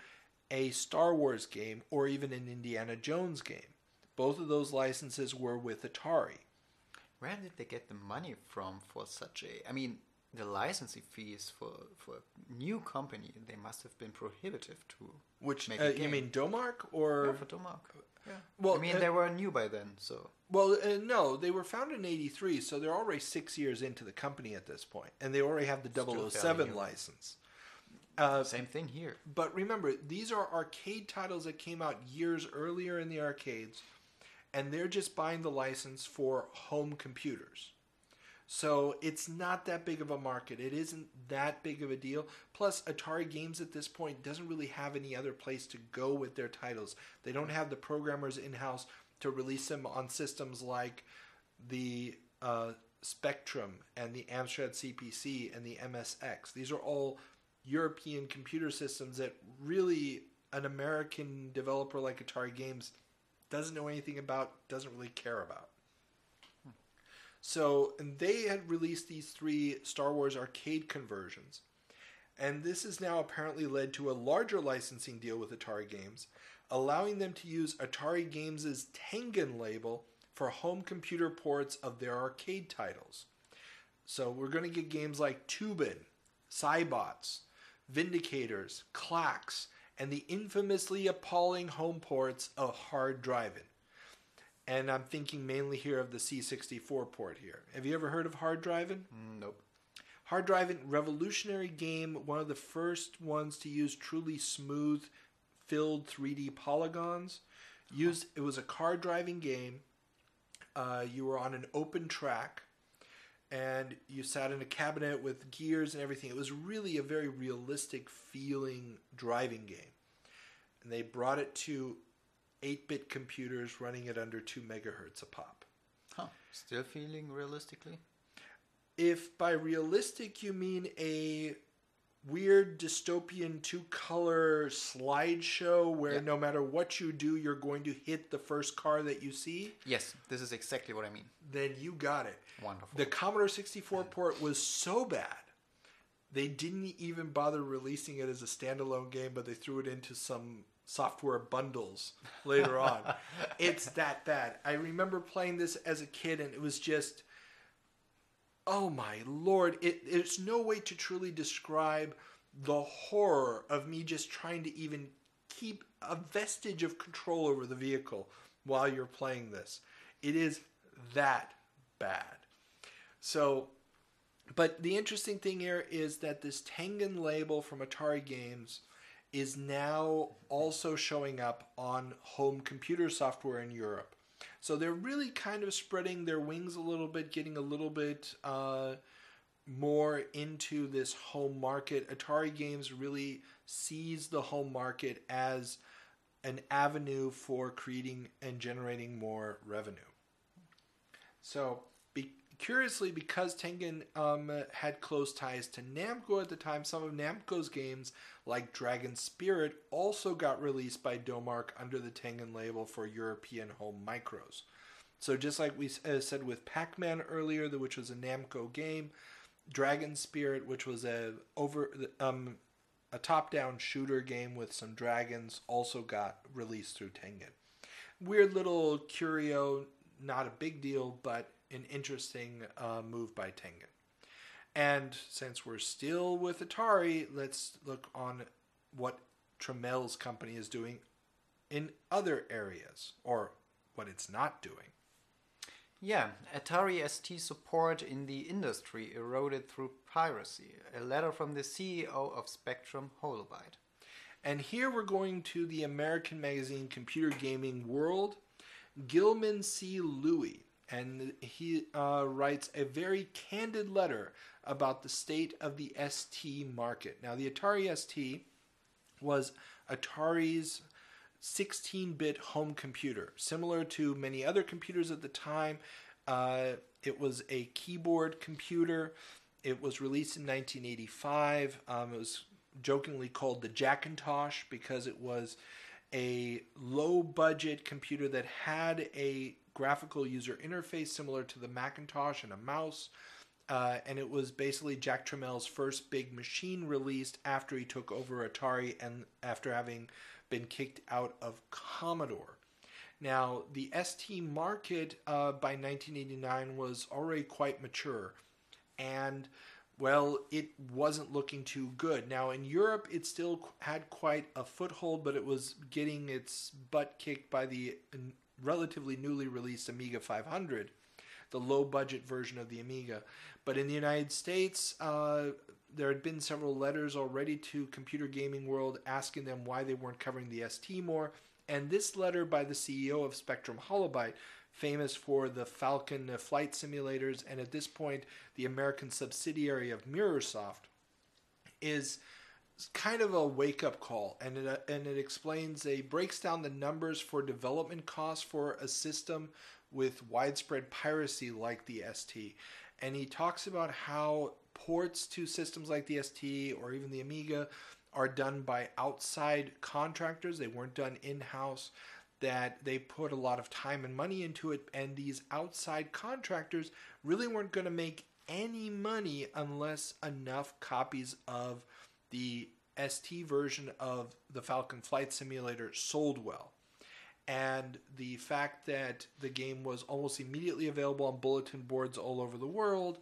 Speaker 1: a Star Wars game or even an Indiana Jones game. Both of those licenses were with Atari.
Speaker 7: Where did they get the money from for such a... I mean, the licensing fees for a new company, they must have been prohibitive to make a game. You
Speaker 1: mean Domark? Or...
Speaker 7: Yeah, for Domark. Yeah.
Speaker 1: Well,
Speaker 7: I mean, they were new by then, so...
Speaker 1: Well, no, they were founded in 83, so they're already 6 years into the company at this point, and they already have the 007 license.
Speaker 7: Same thing here.
Speaker 1: But remember, these are arcade titles that came out years earlier in the arcades, and they're just buying the license for home computers. So it's not that big of a market. It isn't that big of a deal. Plus, Atari Games at this point doesn't really have any other place to go with their titles. They don't have the programmers in-house to release them on systems like the Spectrum and the Amstrad CPC and the MSX. These are all European computer systems that really an American developer like Atari Games doesn't know anything about, doesn't really care about. So, and they had released these 3 Star Wars arcade conversions. And this has now apparently led to a larger licensing deal with Atari Games, allowing them to use Atari Games' Tengen label for home computer ports of their arcade titles. So we're going to get games like Tubin, Cybots, Vindicators, Clax, and the infamously appalling home ports of Hard Drivin'. And I'm thinking mainly here of the C64 port here. Have you ever heard of Hard Drivin'?
Speaker 7: Nope.
Speaker 1: Hard Drivin', revolutionary game, one of the first ones to use truly smooth, filled 3D polygons. It was a car driving game. You were on an open track, and you sat in a cabinet with gears and everything. It was really a very realistic feeling driving game. And they brought it to 8-bit computers running at under 2 megahertz a pop.
Speaker 7: Huh. Still feeling realistically?
Speaker 1: If by realistic you mean a weird dystopian 2-color slideshow where no matter what you do, you're going to hit the first car that you see,
Speaker 7: Yes, this is exactly what I mean.
Speaker 1: then you got it.
Speaker 7: Wonderful.
Speaker 1: The Commodore 64 port was so bad, they didn't even bother releasing it as a standalone game, but they threw it into some software bundles later on. It's that bad. I remember playing this as a kid, and it was just, oh my lord. There's no way to truly describe the horror of me just trying to even keep a vestige of control over the vehicle while you're playing this. It is that bad. So, but the interesting thing here is that this Tengen label from Atari Games is now also showing up on home computer software in Europe. So they're really kind of spreading their wings a little bit, getting a little bit more into this home market. Atari Games really sees the home market as an avenue for creating and generating more revenue. So, curiously, because Tengen had close ties to Namco at the time, some of Namco's games, like Dragon Spirit, also got released by Domark under the Tengen label for European home micros. So just like we said with Pac-Man earlier, which was a Namco game, Dragon Spirit, which was a top-down shooter game with some dragons, also got released through Tengen. Weird little curio, not a big deal, but an interesting move by Tengen. And since we're still with Atari, let's look on what Tramel's company is doing in other areas, or what it's not doing.
Speaker 7: Yeah, Atari ST support in the industry eroded through piracy. A letter from the CEO of Spectrum Holobyte.
Speaker 1: And here we're going to the American magazine Computer Gaming World. Gilman C. Louie. And he writes a very candid letter about the state of the ST market. Now, the Atari ST was Atari's 16-bit home computer. Similar to many other computers at the time, it was a keyboard computer. It was released in 1985. It was jokingly called the Jackintosh because it was a low-budget computer that had a graphical user interface similar to the Macintosh and a mouse. And it was basically Jack Tramel's first big machine released after he took over Atari and after having been kicked out of Commodore. Now, the ST market by 1989 was already quite mature. And, well, it wasn't looking too good. Now, in Europe, it still had quite a foothold, but it was getting its butt kicked by the relatively newly released Amiga 500, the low-budget version of the Amiga. But in the United States, there had been several letters already to Computer Gaming World asking them why they weren't covering the ST more. And this letter by the CEO of Spectrum Holobyte, famous for the Falcon flight simulators, and at this point, the American subsidiary of Mirrorsoft, is kind of a wake-up call, and it explains, breaks down the numbers for development costs for a system with widespread piracy like the ST. And he talks about how ports to systems like the ST or even the Amiga are done by outside contractors. They weren't done in-house, that they put a lot of time and money into it, and these outside contractors really weren't going to make any money unless enough copies of the ST version of the Falcon Flight Simulator sold well. And the fact that the game was almost immediately available on bulletin boards all over the world,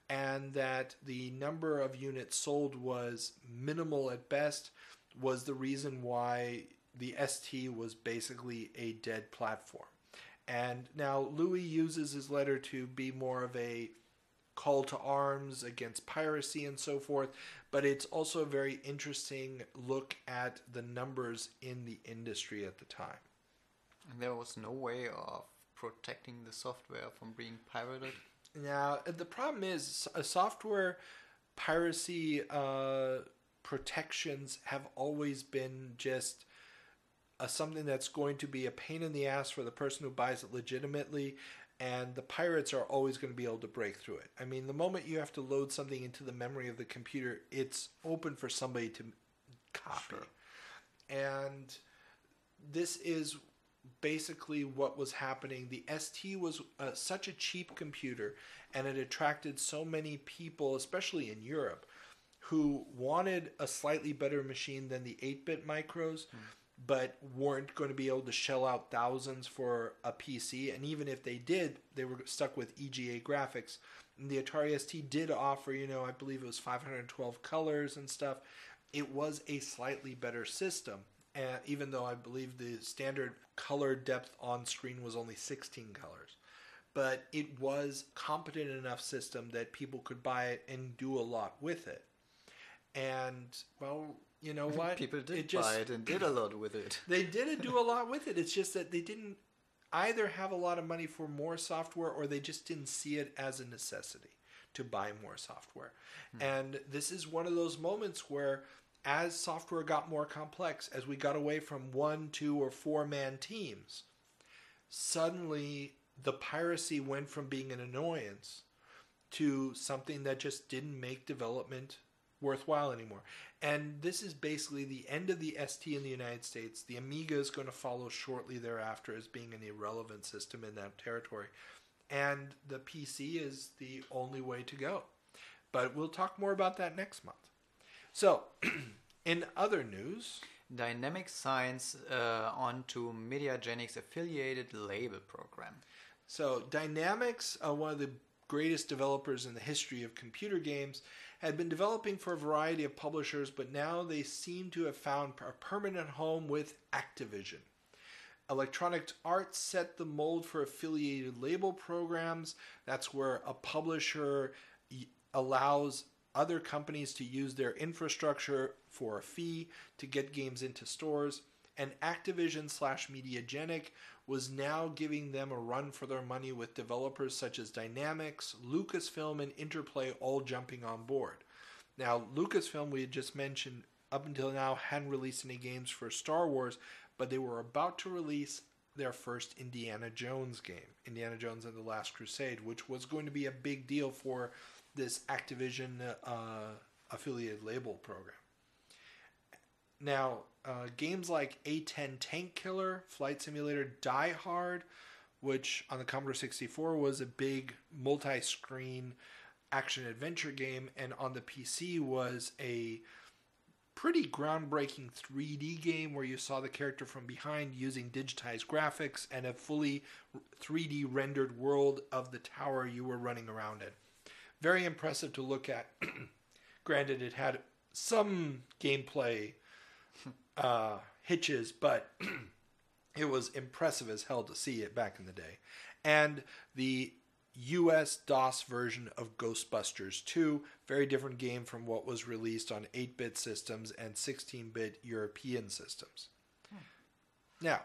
Speaker 1: and that the number of units sold was minimal at best, was the reason why the ST was basically a dead platform. And now Louis uses his letter to be more of a call to arms against piracy and so forth, but it's also a very interesting look at the numbers in the industry at the time.
Speaker 7: And there was no way of protecting the software from being pirated.
Speaker 1: Now, the problem is software piracy protections have always been just something that's going to be a pain in the ass for the person who buys it legitimately, and the pirates are always going to be able to break through it. I mean, the moment you have to load something into the memory of the computer, it's open for somebody to copy.
Speaker 7: Sure.
Speaker 1: And this is basically what was happening. The ST was such a cheap computer, and it attracted so many people, especially in Europe, who wanted a slightly better machine than the 8-bit micros, but weren't going to be able to shell out thousands for a PC. And even if they did, they were stuck with EGA graphics. And the Atari ST did offer, I believe it was 512 colors and stuff. It was a slightly better system. And even though I believe the standard color depth on screen was only 16 colors. But it was competent enough system that people could buy it and do a lot with it. And, well, you know what?
Speaker 7: People did buy it and did a lot with it.
Speaker 1: They did do a lot with it. It's just that they didn't either have a lot of money for more software, or they just didn't see it as a necessity to buy more software. And this is one of those moments where, as software got more complex, as we got away from 1, 2, or 4-man teams, suddenly the piracy went from being an annoyance to something that just didn't make development worthwhile anymore. And this is basically the end of the ST in the United States. The Amiga is going to follow shortly thereafter as being an irrelevant system in that territory. And the PC is the only way to go. But we'll talk more about that next month. So, in other news,
Speaker 7: Dynamic signs on to Mediagenic's affiliated label program.
Speaker 1: So Dynamics, one of the greatest developers in the history of computer games, had been developing for a variety of publishers, but now they seem to have found a permanent home with Activision. Electronic Arts set the mold for affiliated label programs. That's where a publisher allows other companies to use their infrastructure for a fee to get games into stores. And Activision/Mediagenic was now giving them a run for their money, with developers such as Dynamics, Lucasfilm, and Interplay all jumping on board. Now, Lucasfilm, we had just mentioned, up until now hadn't released any games for Star Wars, but they were about to release their first Indiana Jones game, Indiana Jones and the Last Crusade, which was going to be a big deal for this Activision affiliated label program. Now, games like A-10 Tank Killer, Flight Simulator, Die Hard, which on the Commodore 64 was a big multi-screen action-adventure game, and on the PC was a pretty groundbreaking 3D game where you saw the character from behind using digitized graphics and a fully 3D rendered world of the tower you were running around in. Very impressive to look at. Granted, it had some gameplay hitches, but it was impressive as hell to see it back in the day. And the US DOS version of Ghostbusters 2, very different game from what was released on 8-bit systems and 16-bit European systems. Now,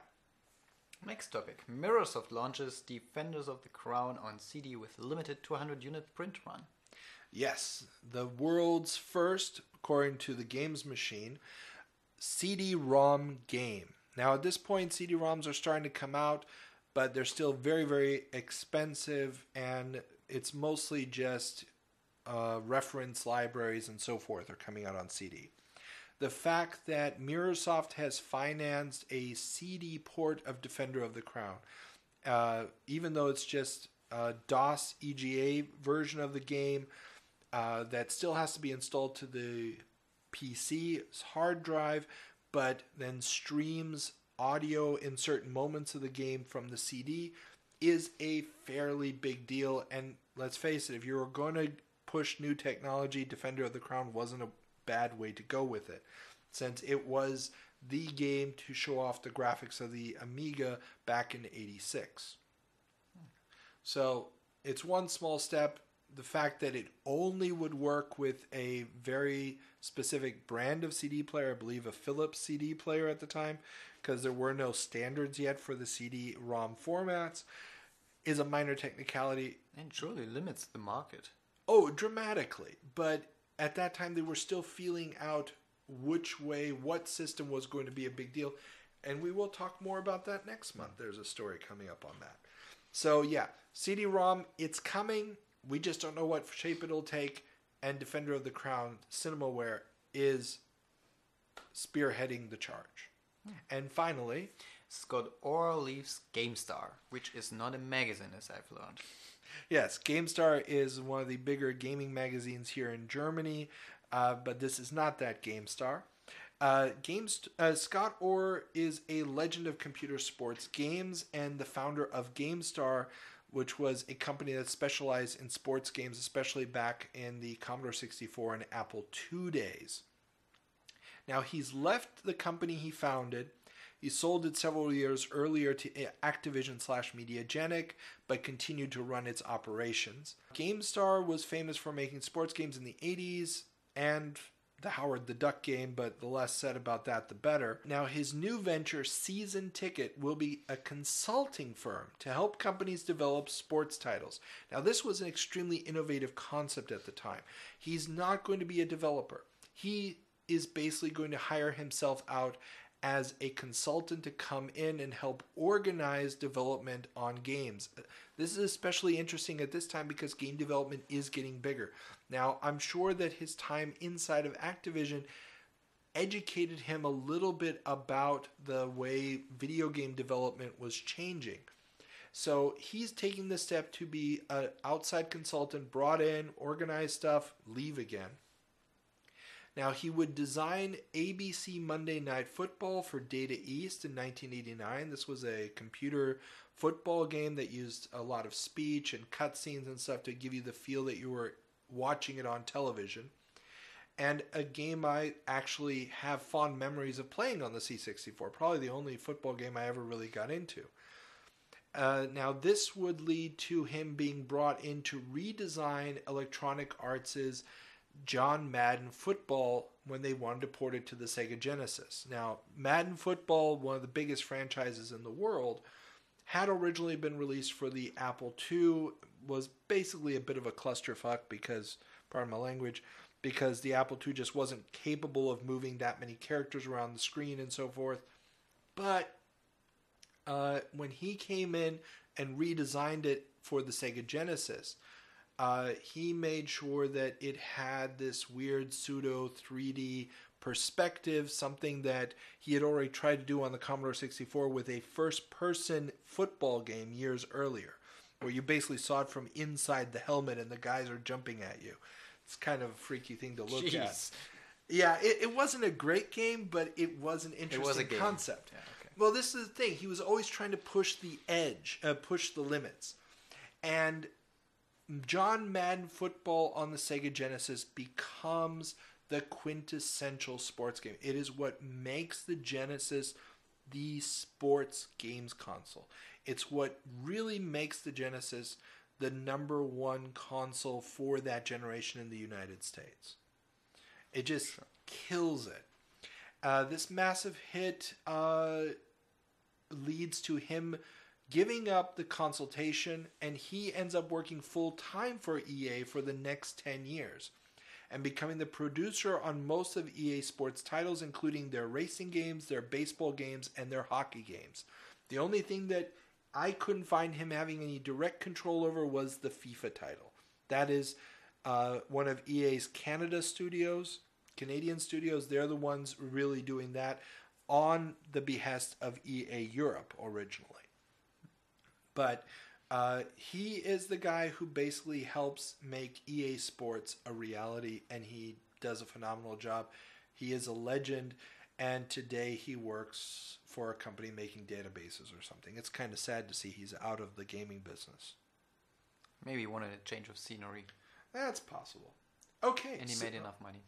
Speaker 7: next topic. Mirrorsoft launches Defenders of the Crown on CD with limited 200-unit print run.
Speaker 1: Yes, the world's first, according to the Games Machine, CD-ROM game. Now, at this point, CD-ROMs are starting to come out, but they're still very, very expensive, and it's mostly just reference libraries and so forth are coming out on CD. The fact that Mirrorsoft has financed a CD port of Defender of the Crown, even though it's just a DOS EGA version of the game, that still has to be installed to the PC's hard drive, but then streams audio in certain moments of the game from the CD, is a fairly big deal. And let's face it, if you were going to push new technology, Defender of the Crown wasn't a bad way to go with it, since it was the game to show off the graphics of the Amiga back in '86. So it's one small step. The fact that it only would work with a very specific brand of CD player, I believe a Philips CD player at the time, because there were no standards yet for the CD-ROM formats, is a minor technicality.
Speaker 7: And surely limits the market.
Speaker 1: Oh, dramatically. But at that time, they were still feeling out what system was going to be a big deal. And we will talk more about that next month. There's a story coming up on that. So yeah, CD-ROM, it's coming. We just don't know what shape it'll take. And Defender of the Crown, Cinemaware, is spearheading the charge. And finally,
Speaker 7: Scott Orr leaves GameStar, which is not a magazine, as I've learned.
Speaker 1: yes, GameStar is one of the bigger gaming magazines here in Germany, but this is not that GameStar. Scott Orr is a legend of computer sports games and the founder of GameStar, which was a company that specialized in sports games, especially back in the Commodore 64 and Apple II days. Now, he's left the company he founded. He sold it several years earlier to Activision/Mediagenic, but continued to run its operations. GameStar was famous for making sports games in the 80s and the Howard the Duck game, but the less said about that, the better. Now, his new venture, Season Ticket, will be a consulting firm to help companies develop sports titles. Now, this was an extremely innovative concept at the time. He's not going to be a developer. He is basically going to hire himself out as a consultant to come in and help organize development on games. This is especially interesting at this time because game development is getting bigger. Now, I'm sure that his time inside of Activision educated him a little bit about the way video game development was changing. So he's taking the step to be an outside consultant, brought in, organize stuff, leave again. Now, he would design ABC Monday Night Football for Data East in 1989. This was a computer football game that used a lot of speech and cutscenes and stuff to give you the feel that you were watching it on television. And a game I actually have fond memories of playing on the C64. Probably the only football game I ever really got into. Now, this would lead to him being brought in to redesign Electronic Arts' John Madden Football when they wanted to port it to the Sega Genesis. Now, Madden Football, one of the biggest franchises in the world, had originally been released for the Apple II, was basically a bit of a clusterfuck because, pardon my language, because the Apple II just wasn't capable of moving that many characters around the screen and so forth. But when he came in and redesigned it for the Sega Genesis, he made sure that it had this weird pseudo 3D perspective, something that he had already tried to do on the Commodore 64 with a first-person football game years earlier, where you basically saw it from inside the helmet and the guys are jumping at you. It's kind of a freaky thing to look at. Yeah, it wasn't a great game, but it was an interesting concept.
Speaker 7: Yeah, okay.
Speaker 1: Well, this is the thing. He was always trying to push the edge, push the limits. And John Madden Football on the Sega Genesis becomes the quintessential sports game. It is what makes the Genesis the sports games console. It's what really makes the Genesis the number one console for that generation in the United States. It just kills it. This massive hit leads to him giving up the consultation, and he ends up working full-time for EA for the next 10 years and becoming the producer on most of EA Sports titles, including their racing games, their baseball games, and their hockey games. The only thing that I couldn't find him having any direct control over was the FIFA title. That is one of EA's Canadian studios. They're the ones really doing that on the behest of EA Europe originally. But he is the guy who basically helps make EA Sports a reality, and he does a phenomenal job. He is a legend, and today he works for a company making databases or something. It's kind of sad to see he's out of the gaming business.
Speaker 7: Maybe he wanted a change of scenery.
Speaker 1: That's possible. Okay.
Speaker 7: And he made enough money.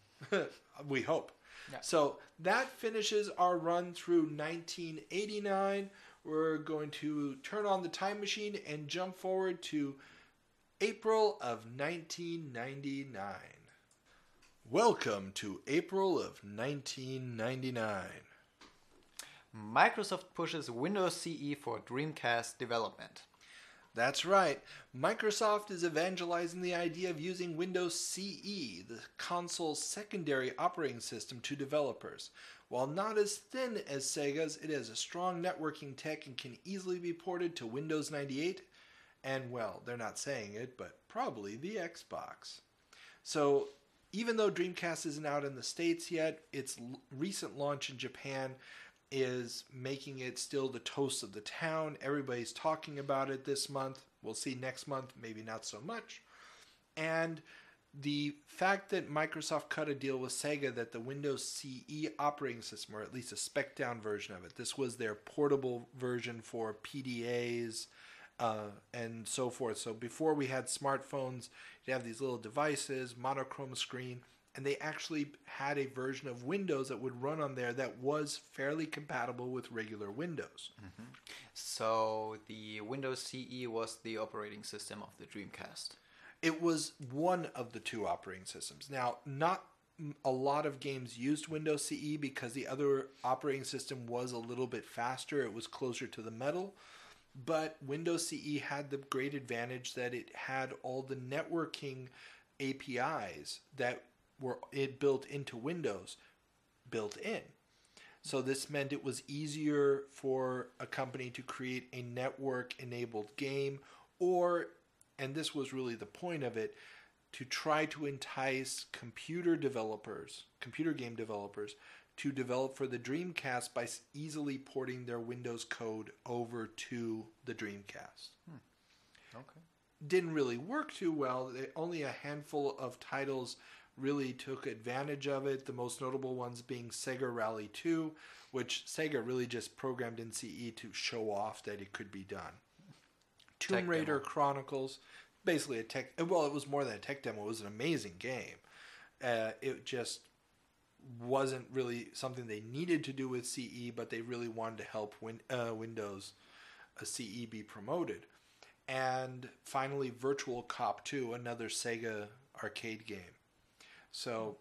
Speaker 1: We hope.
Speaker 7: Yeah.
Speaker 1: So that finishes our run through 1989. We're going to turn on the time machine and jump forward to April of 1999. Welcome to April of 1999.
Speaker 7: Microsoft pushes Windows CE for Dreamcast development.
Speaker 1: That's right. Microsoft is evangelizing the idea of using Windows CE, the console's secondary operating system, to developers. While not as thin as Sega's, it has a strong networking tech and can easily be ported to Windows 98 and, well, they're not saying it, but probably the Xbox. So even though Dreamcast isn't out in the States yet, its recent launch in Japan is making it still the toast of the town. Everybody's talking about it this month. We'll see next month, maybe not so much. And the fact that Microsoft cut a deal with Sega that the Windows CE operating system, or at least a spec down version of it, this was their portable version for PDAs and so forth. So before we had smartphones, you'd have these little devices, monochrome screen, and they actually had a version of Windows that would run on there that was fairly compatible with regular Windows.
Speaker 7: Mm-hmm. So the Windows CE was the operating system of the Dreamcast.
Speaker 1: It was one of the two operating systems. Now, not a lot of games used Windows CE because the other operating system was a little bit faster. It was closer to the metal. But Windows CE had the great advantage that it had all the networking APIs that were built into Windows built in. So this meant it was easier for a company to create a network-enabled game, or, and this was really the point of it, to try to entice computer game developers, to develop for the Dreamcast by easily porting their Windows code over to the Dreamcast.
Speaker 7: Okay.
Speaker 1: Didn't really work too well. Only a handful of titles really took advantage of it, the most notable ones being Sega Rally 2, which Sega really just programmed in CE to show off that it could be done. Tomb Raider Chronicles, basically a tech, well, it was more than a tech demo, it was an amazing game. It just wasn't really something they needed to do with CE, but they really wanted to help Windows CE be promoted. And finally, Virtual Cop 2, another Sega arcade game. So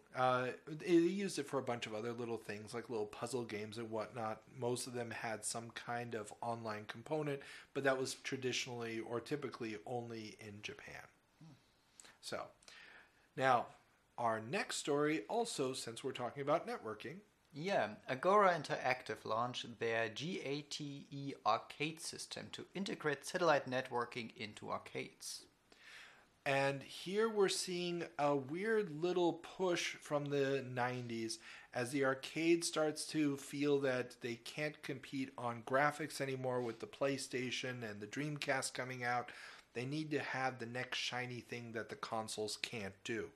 Speaker 1: they used it for a bunch of other little things, like little puzzle games and whatnot. Most of them had some kind of online component, but that was traditionally or typically only in Japan. So now, our next story, also since we're talking about networking.
Speaker 7: Yeah, Agora Interactive launched their GATE arcade system to integrate satellite networking into arcades.
Speaker 1: And here we're seeing a weird little push from the 90s as the arcade starts to feel that they can't compete on graphics anymore with the PlayStation and the Dreamcast coming out. They need to have the next shiny thing that the consoles can't do.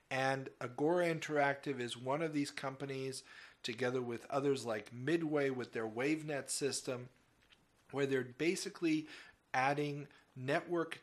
Speaker 1: And Agora Interactive is one of these companies, together with others like Midway with their WaveNet system, where they're basically adding network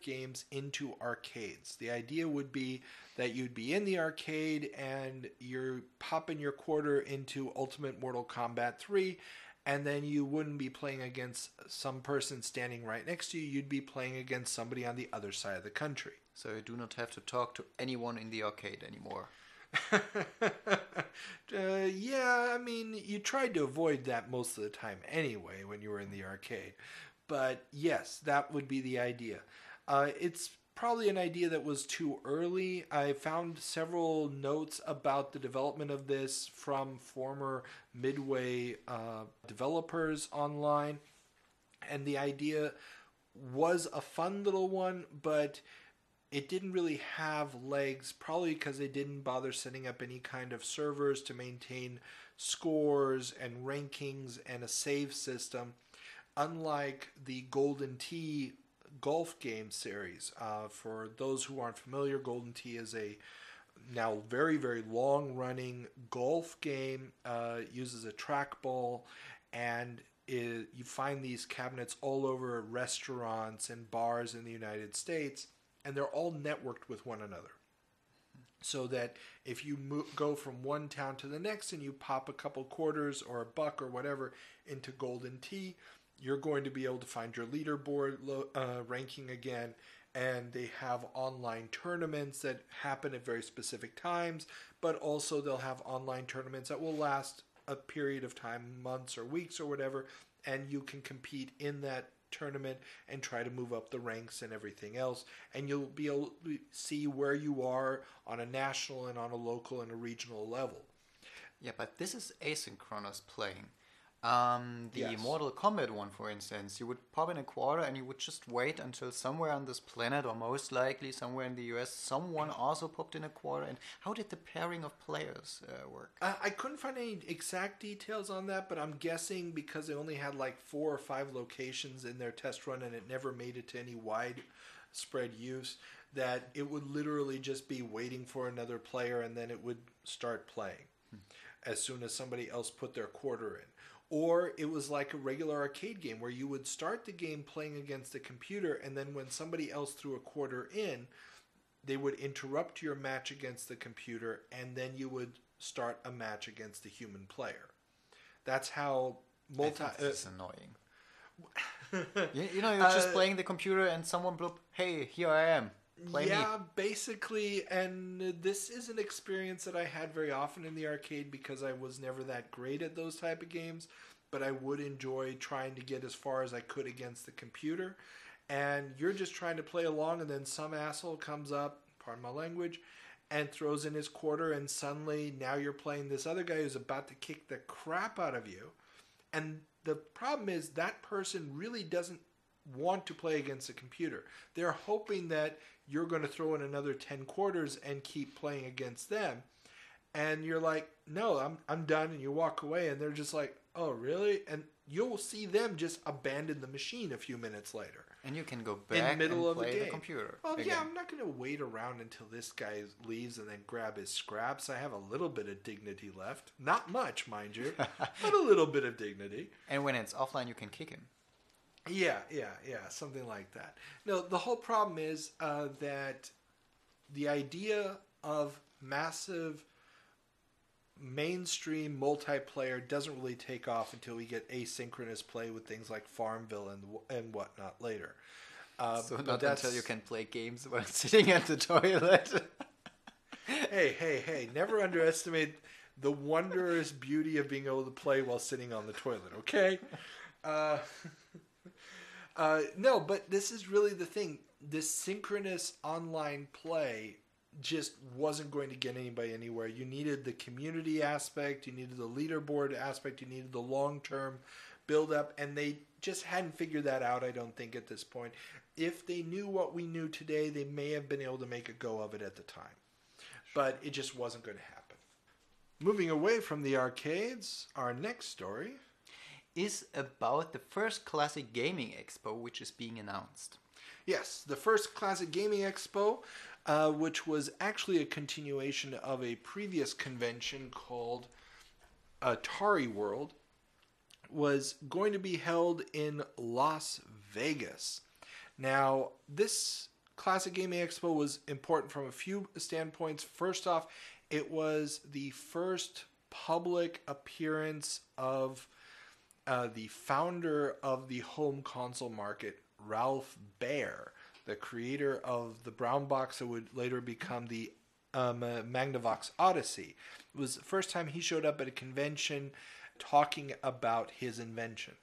Speaker 1: games into arcades. The idea would be that you'd be in the arcade and you're popping your quarter into Ultimate Mortal Kombat 3, and then you wouldn't be playing against some person standing right next to you. You'd be playing against somebody on the other side of the country.
Speaker 7: So you do not have to talk to anyone in the arcade anymore.
Speaker 1: Yeah, I mean, you tried to avoid that most of the time anyway when you were in the arcade. But yes, that would be the idea. It's probably an idea that was too early. I found several notes about the development of this from former Midway developers online. And the idea was a fun little one, but it didn't really have legs, probably because they didn't bother setting up any kind of servers to maintain scores and rankings and a save system. Unlike the Golden Tee golf game series. For those who aren't familiar, Golden Tee is a now very, very long-running golf game. Uses a trackball, and you find these cabinets all over restaurants and bars in the United States, and they're all networked with one another. So that if you go from one town to the next and you pop a couple quarters or a buck or whatever into Golden Tee, you're going to be able to find your leaderboard ranking again. And they have online tournaments that happen at very specific times, but also they'll have online tournaments that will last a period of time, months or weeks or whatever, and you can compete in that tournament and try to move up the ranks and everything else, and you'll be able to see where you are on a national and on a local and a regional level.
Speaker 7: Yeah, but this is asynchronous playing. The
Speaker 1: Yes.
Speaker 7: Mortal Kombat one, for instance, you would pop in a quarter and you would just wait until somewhere on this planet, or most likely somewhere in the US, someone also popped in a quarter. And how did the pairing of players work?
Speaker 1: I couldn't find any exact details on that, but I'm guessing because they only had like 4 or 5 locations in their test run and it never made it to any widespread use, that it would literally just be waiting for another player and then it would start playing as soon as somebody else put their quarter in. Or it was like a regular arcade game where you would start the game playing against a computer, and then when somebody else threw a quarter in, they would interrupt your match against the computer, and then you would start a match against the human player. That's how
Speaker 7: I think this is annoying. you know, you're just playing the computer and someone bloop, hey, here I am. Play me.
Speaker 1: Basically, and this is an experience that I had very often in the arcade because I was never that great at those type of games, but I would enjoy trying to get as far as I could against the computer. And you're just trying to play along, and then some asshole comes up, pardon my language, and throws in his quarter, and suddenly now you're playing this other guy who's about to kick the crap out of you. And the problem is that person really doesn't want to play against a computer. They're hoping that you're going to throw in another 10 quarters and keep playing against them. And you're like, no, I'm done. And you walk away and they're just like, oh, really? And you'll see them just abandon the machine a few minutes later.
Speaker 7: And you can go back and play the computer.
Speaker 1: Well,
Speaker 7: again.
Speaker 1: yeah, I'm not going to wait around until this guy leaves and then grab his scraps. I have a little bit of dignity left. Not much, mind you, but a little bit of dignity.
Speaker 7: And when it's offline, you can kick him.
Speaker 1: Yeah, something like that. No, the whole problem is that the idea of massive mainstream multiplayer doesn't really take off until we get asynchronous play with things like Farmville and whatnot later.
Speaker 7: So not until you can play games while sitting at the toilet.
Speaker 1: Hey, never underestimate the wondrous beauty of being able to play while sitting on the toilet, okay? No, but this is really the thing. This synchronous online play just wasn't going to get anybody anywhere. You needed the community aspect, you needed the leaderboard aspect, you needed the long-term build-up, and they just hadn't figured that out, I don't think, at this point. If they knew what we knew today, they may have been able to make a go of it at the time. But it just wasn't going to happen. Moving away from the arcades, our next story
Speaker 7: is about the first Classic Gaming Expo, which is being announced.
Speaker 1: Yes, the first Classic Gaming Expo, which was actually a continuation of a previous convention called Atari World, was going to be held in Las Vegas. Now, this Classic Gaming Expo was important from a few standpoints. First off, it was the first public appearance of the founder of the home console market, Ralph Baer, the creator of the brown box that would later become the Magnavox Odyssey. It was the first time he showed up at a convention talking about his invention.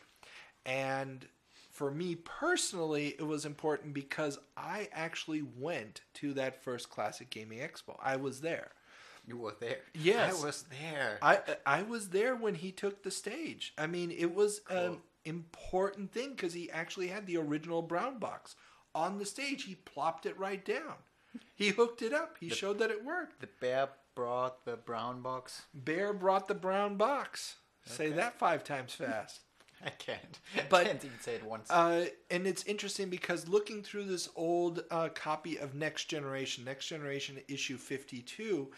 Speaker 1: And for me personally, it was important because I actually went to that first Classic Gaming Expo. I was there.
Speaker 7: You were there?
Speaker 1: Yes.
Speaker 7: I was there.
Speaker 1: I was there when he took the stage. I mean, it was an important thing because he actually had the original brown box on the stage. He plopped it right down. He hooked it up. He showed that it worked.
Speaker 7: The bear brought the brown box?
Speaker 1: Bear brought the brown box. Okay. Say that 5 times fast.
Speaker 7: I can't.
Speaker 1: But,
Speaker 7: I can't even say it once.
Speaker 1: And it's interesting because looking through this old copy of Next Generation issue 52,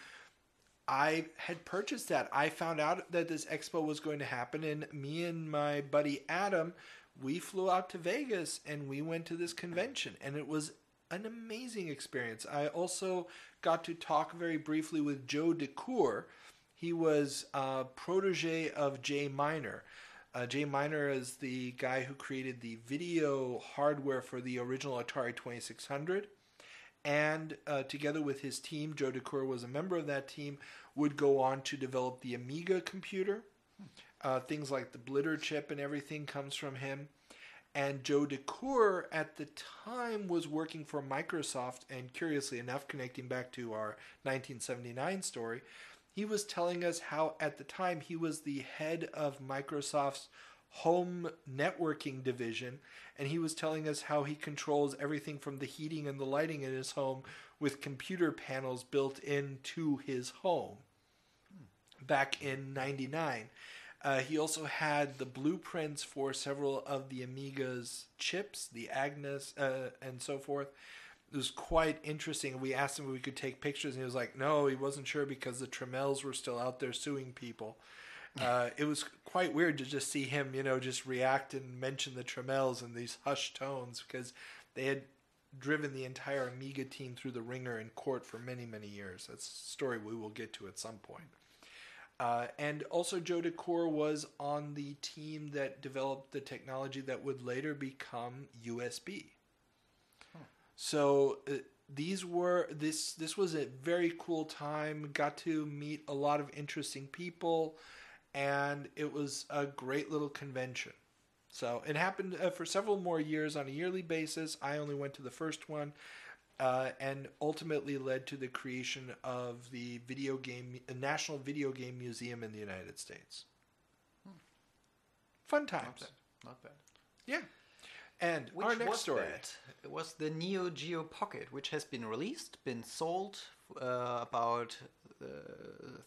Speaker 1: I had purchased that. I found out that this expo was going to happen, and me and my buddy Adam, we flew out to Vegas and we went to this convention, and it was an amazing experience. I also got to talk very briefly with Joe DeCour. He was a protege of Jay Miner. Jay Miner is the guy who created the video hardware for the original Atari 2600. And together with his team, Joe DeCour was a member of that team, would go on to develop the Amiga computer. Things like the Blitter chip and everything comes from him. And Joe DeCour at the time was working for Microsoft, and curiously enough, connecting back to our 1979 story, he was telling us how at the time he was the head of Microsoft's home networking division, and he was telling us how he controls everything from the heating and the lighting in his home with computer panels built into his home back in 99. He also had the blueprints for several of the Amiga's chips, the Agnes, and so forth. It was quite interesting. We asked him if we could take pictures, and he was like, no, he wasn't sure because the Tremels were still out there suing people. It was quite weird to just see him, just react and mention the Tremels in these hushed tones, because they had driven the entire Amiga team through the ringer in court for many, many years. That's a story we will get to at some point. And also Joe DeCour was on the team that developed the technology that would later become USB. So this was a very cool time. Got to meet a lot of interesting people, and it was a great little convention. So it happened for several more years on a yearly basis. I only went to the first one. And ultimately led to the creation of the National Video Game Museum in the United States. Fun times.
Speaker 7: Not bad.
Speaker 1: Yeah. And our next story.
Speaker 7: It was the Neo Geo Pocket, which has been released, been sold about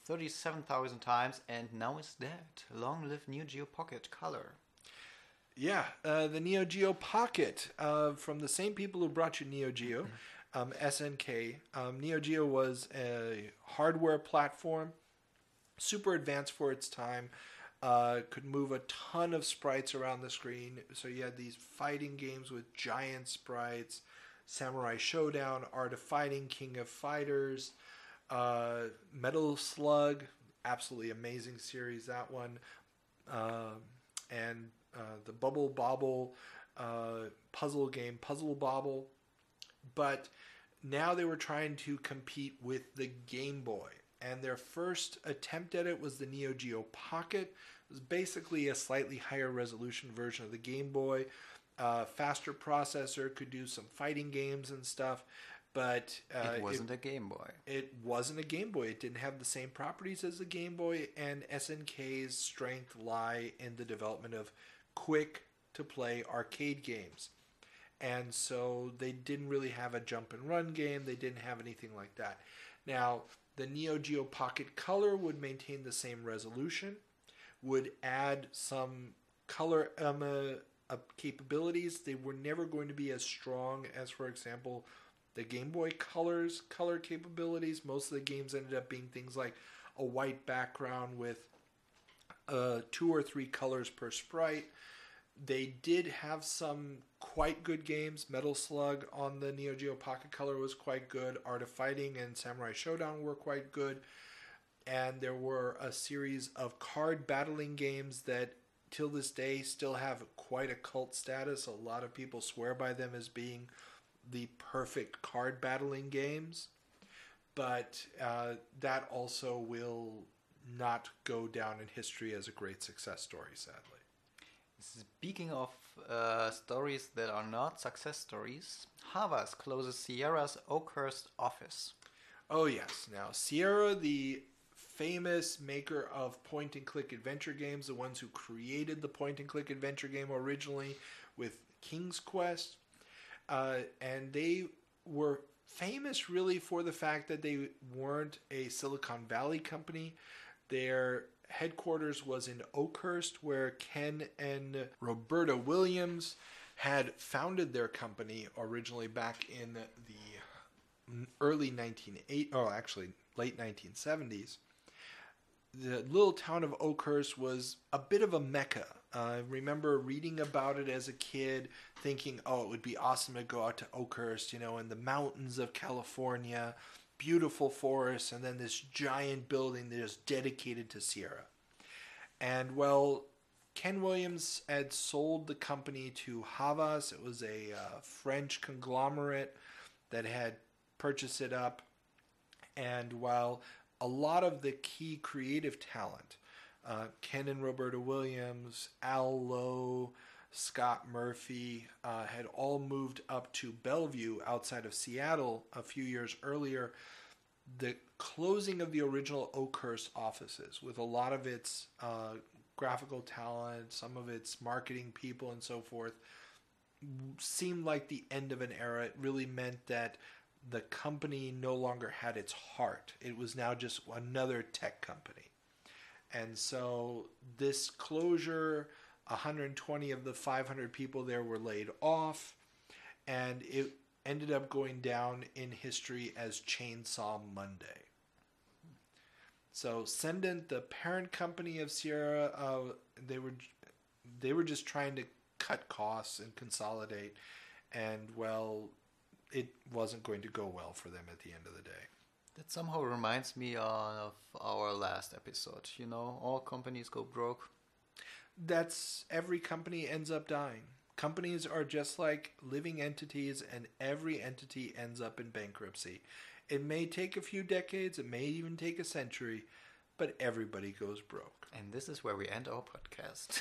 Speaker 7: 37,000 times, and now is dead. Long live Neo Geo Pocket Color.
Speaker 1: Yeah, the Neo Geo Pocket, from the same people who brought you Neo Geo. SNK. Neo Geo was a hardware platform, super advanced for its time, could move a ton of sprites around the screen. So you had these fighting games with giant sprites, Samurai Showdown, Art of Fighting, King of Fighters, Metal Slug, absolutely amazing series, that one, and the Bubble Bobble puzzle game, Puzzle Bobble. But now they were trying to compete with the Game Boy. And their first attempt at it was the Neo Geo Pocket. It was basically a slightly higher resolution version of the Game Boy. Faster processor, could do some fighting games and stuff. But
Speaker 7: it wasn't a Game Boy.
Speaker 1: It wasn't a Game Boy. It didn't have the same properties as the Game Boy. And SNK's strength lie in the development of quick-to-play arcade games. And so they didn't really have a jump and run game. They didn't have anything like that. Now, the Neo Geo Pocket Color would maintain the same resolution, would add some color capabilities. They were never going to be as strong as, for example, the Game Boy Color's color capabilities. Most of the games ended up being things like a white background with 2 or 3 colors per sprite. They did have some quite good games. Metal Slug on the Neo Geo Pocket Color was quite good. Art of Fighting and Samurai Showdown were quite good. And there were a series of card battling games that till this day still have quite a cult status. A lot of people swear by them as being the perfect card battling games. But that also will not go down in history as a great success story, sadly.
Speaker 7: Speaking of stories that are not success stories, Havas closes Sierra's Oakhurst office.
Speaker 1: Oh yes. Now, Sierra, the famous maker of point-and-click adventure games, the ones who created the point-and-click adventure game originally with King's Quest, and they were famous really for the fact that they weren't a Silicon Valley company. Their headquarters was in Oakhurst, where Ken and Roberta Williams had founded their company originally back in the early late 1970s. The little town of Oakhurst was a bit of a mecca. I remember reading about it as a kid, thinking, oh, it would be awesome to go out to Oakhurst, in the mountains of California, beautiful forests, and then this giant building that is dedicated to Sierra. And well, Ken Williams had sold the company to Havas. It was a French conglomerate that had purchased it up. And while a lot of the key creative talent Ken and Roberta Williams, Al Lowe, Scott Murphy had all moved up to Bellevue outside of Seattle a few years earlier. The closing of the original Oakhurst offices, with a lot of its graphical talent, some of its marketing people and so forth, seemed like the end of an era. It really meant that the company no longer had its heart. It was now just another tech company. And so this closure, 120 of the 500 people there were laid off, and it ended up going down in history as Chainsaw Monday. So Sendent, the parent company of Sierra, they were just trying to cut costs and consolidate, and well, it wasn't going to go well for them at the end of the day.
Speaker 7: That somehow reminds me of our last episode. You know, all companies go broke.
Speaker 1: That's every company ends up dying. Companies are just like living entities, and every entity ends up in bankruptcy. It may take a few decades, it may even take a century, but everybody goes broke.
Speaker 7: And this is where we end our podcast.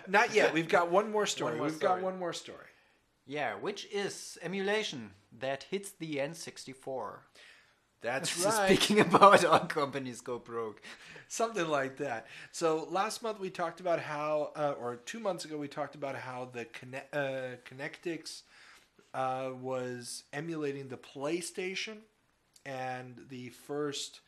Speaker 1: Not yet. We've got one more story. Got one more story.
Speaker 7: Yeah, which is emulation that hits the N64.
Speaker 1: That's right.
Speaker 7: Speaking about all companies go broke.
Speaker 1: Something like that. So last month we talked about how, or 2 months ago we talked about how the Connectix was emulating the PlayStation, and the first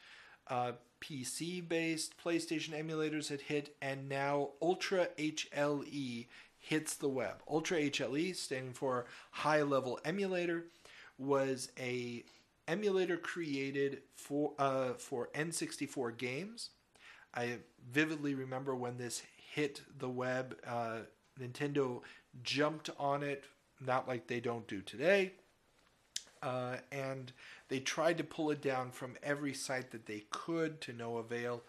Speaker 1: PC-based PlayStation emulators had hit, and now Ultra HLE hits the web. Ultra HLE, standing for High Level Emulator, was a emulator created for N64 games. I vividly remember when this hit the web, Nintendo jumped on it, not like they don't do today, and they tried to pull it down from every site that they could, to no avail.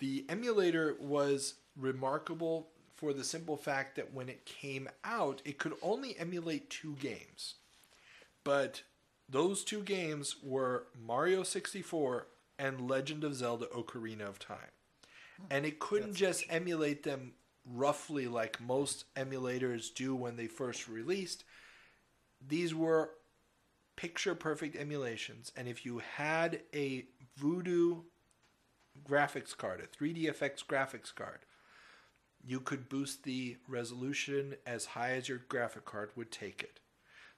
Speaker 1: The emulator was remarkable for the simple fact that when it came out, it could only emulate 2 games. But those 2 games were Mario 64 and Legend of Zelda Ocarina of Time. And it couldn't just emulate them roughly like most emulators do when they first released. These were picture-perfect emulations. And if you had a Voodoo graphics card, a 3DFX graphics card, you could boost the resolution as high as your graphic card would take it.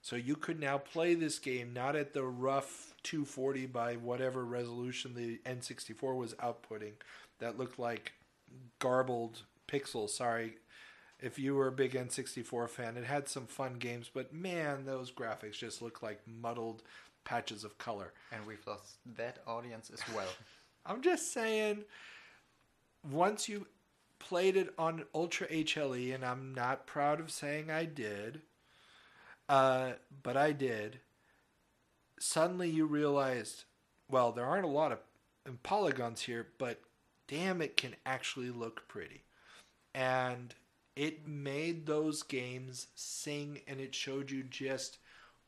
Speaker 1: So you could now play this game not at the rough 240 by whatever resolution the N64 was outputting that looked like garbled pixels. Sorry if you were a big N64 fan. It had some fun games, but man, those graphics just look like muddled patches of color.
Speaker 7: And we've lost that audience as well.
Speaker 1: I'm just saying, once you played it on Ultra HLE, and I'm not proud of saying I did, but I did, suddenly you realized, well, there aren't a lot of polygons here, but damn, it can actually look pretty. And it made those games sing, and it showed you just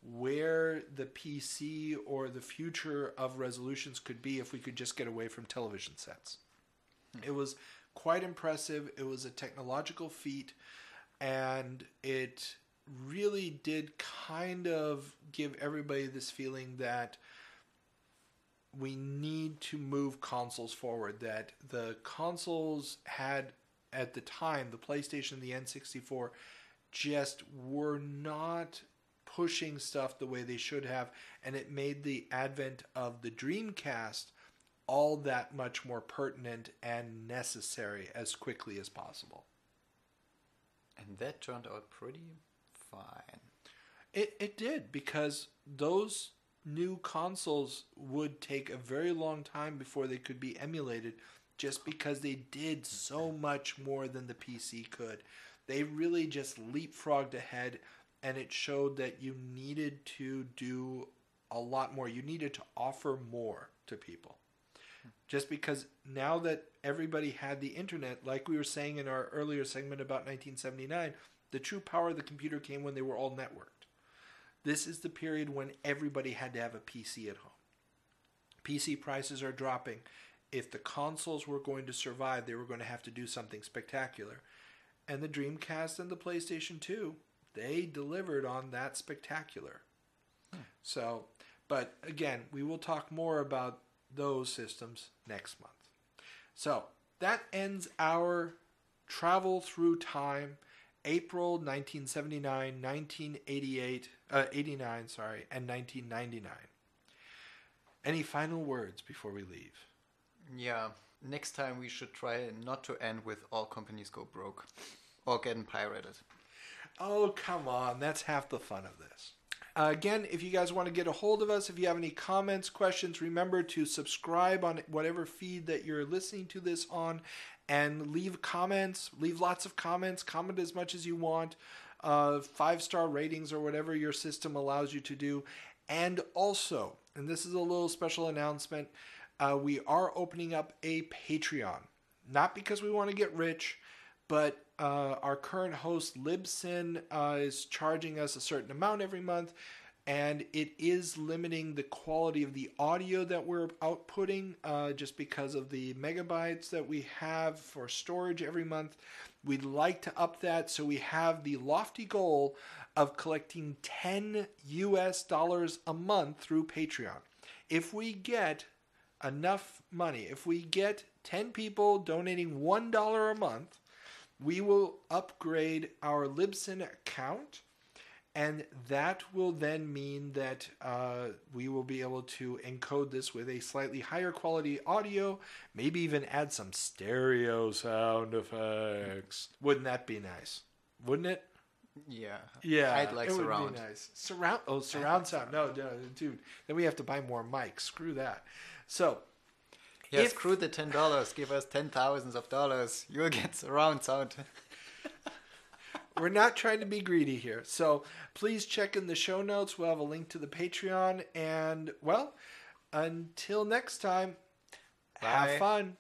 Speaker 1: where the PC or the future of resolutions could be if we could just get away from television sets. It was quite impressive. It was a technological feat, and it really did kind of give everybody this feeling that we need to move consoles forward, that the consoles had, at the time, the PlayStation and the N64 just were not pushing stuff the way they should have, and it made the advent of the Dreamcast all that much more pertinent and necessary as quickly as possible.
Speaker 7: And that turned out pretty fine.
Speaker 1: It did, because those new consoles would take a very long time before they could be emulated, just because they did so much more than the PC could. They really just leapfrogged ahead, and it showed that you needed to do a lot more. You needed to offer more to people. Just because now that everybody had the internet, like we were saying in our earlier segment about 1979, the true power of the computer came when they were all networked. This is the period when everybody had to have a PC at home. PC prices are dropping. if the consoles were going to survive, they were going to have to do something spectacular. And the Dreamcast and the PlayStation 2, they delivered on that spectacular. So, but again, we will talk more about those systems next month. So, that ends our travel through time, April 1979, 1988, 89, sorry, and 1999. Any final words before we leave?
Speaker 7: Yeah, next time we should try not to end with all companies go broke or getting pirated.
Speaker 1: Oh, come on. That's half the fun of this. Again, if you guys want to get a hold of us, if you have any comments, questions, remember to subscribe on whatever feed that you're listening to this on and leave comments. Leave lots of comments. Comment as much as you want. 5-star ratings or whatever your system allows you to do. And also, and this is a little special announcement, we are opening up a Patreon. Not because we want to get rich, but our current host, Libsyn, is charging us a certain amount every month, and it is limiting the quality of the audio that we're outputting just because of the megabytes that we have for storage every month. We'd like to up that, so we have the lofty goal of collecting $10 a month through Patreon. If we get enough money, if we get 10 people donating $1 a month, we will upgrade our Libsyn account, and that will then mean that we will be able to encode this with a slightly higher quality audio, maybe even add some stereo sound effects. Wouldn't that be nice? Wouldn't it?
Speaker 7: Yeah.
Speaker 1: Yeah,
Speaker 7: I'd like
Speaker 1: it
Speaker 7: surround.
Speaker 1: would be nice. Surround sound. No, dude. Then we have to buy more mics. Screw that. So,
Speaker 7: Yeah, screw the $10. Give us $10,000. You'll get surround sound.
Speaker 1: we're not trying to be greedy here. So please check in the show notes. We'll have a link to the Patreon. And, well, until next time, have
Speaker 7: Bye.
Speaker 1: fun.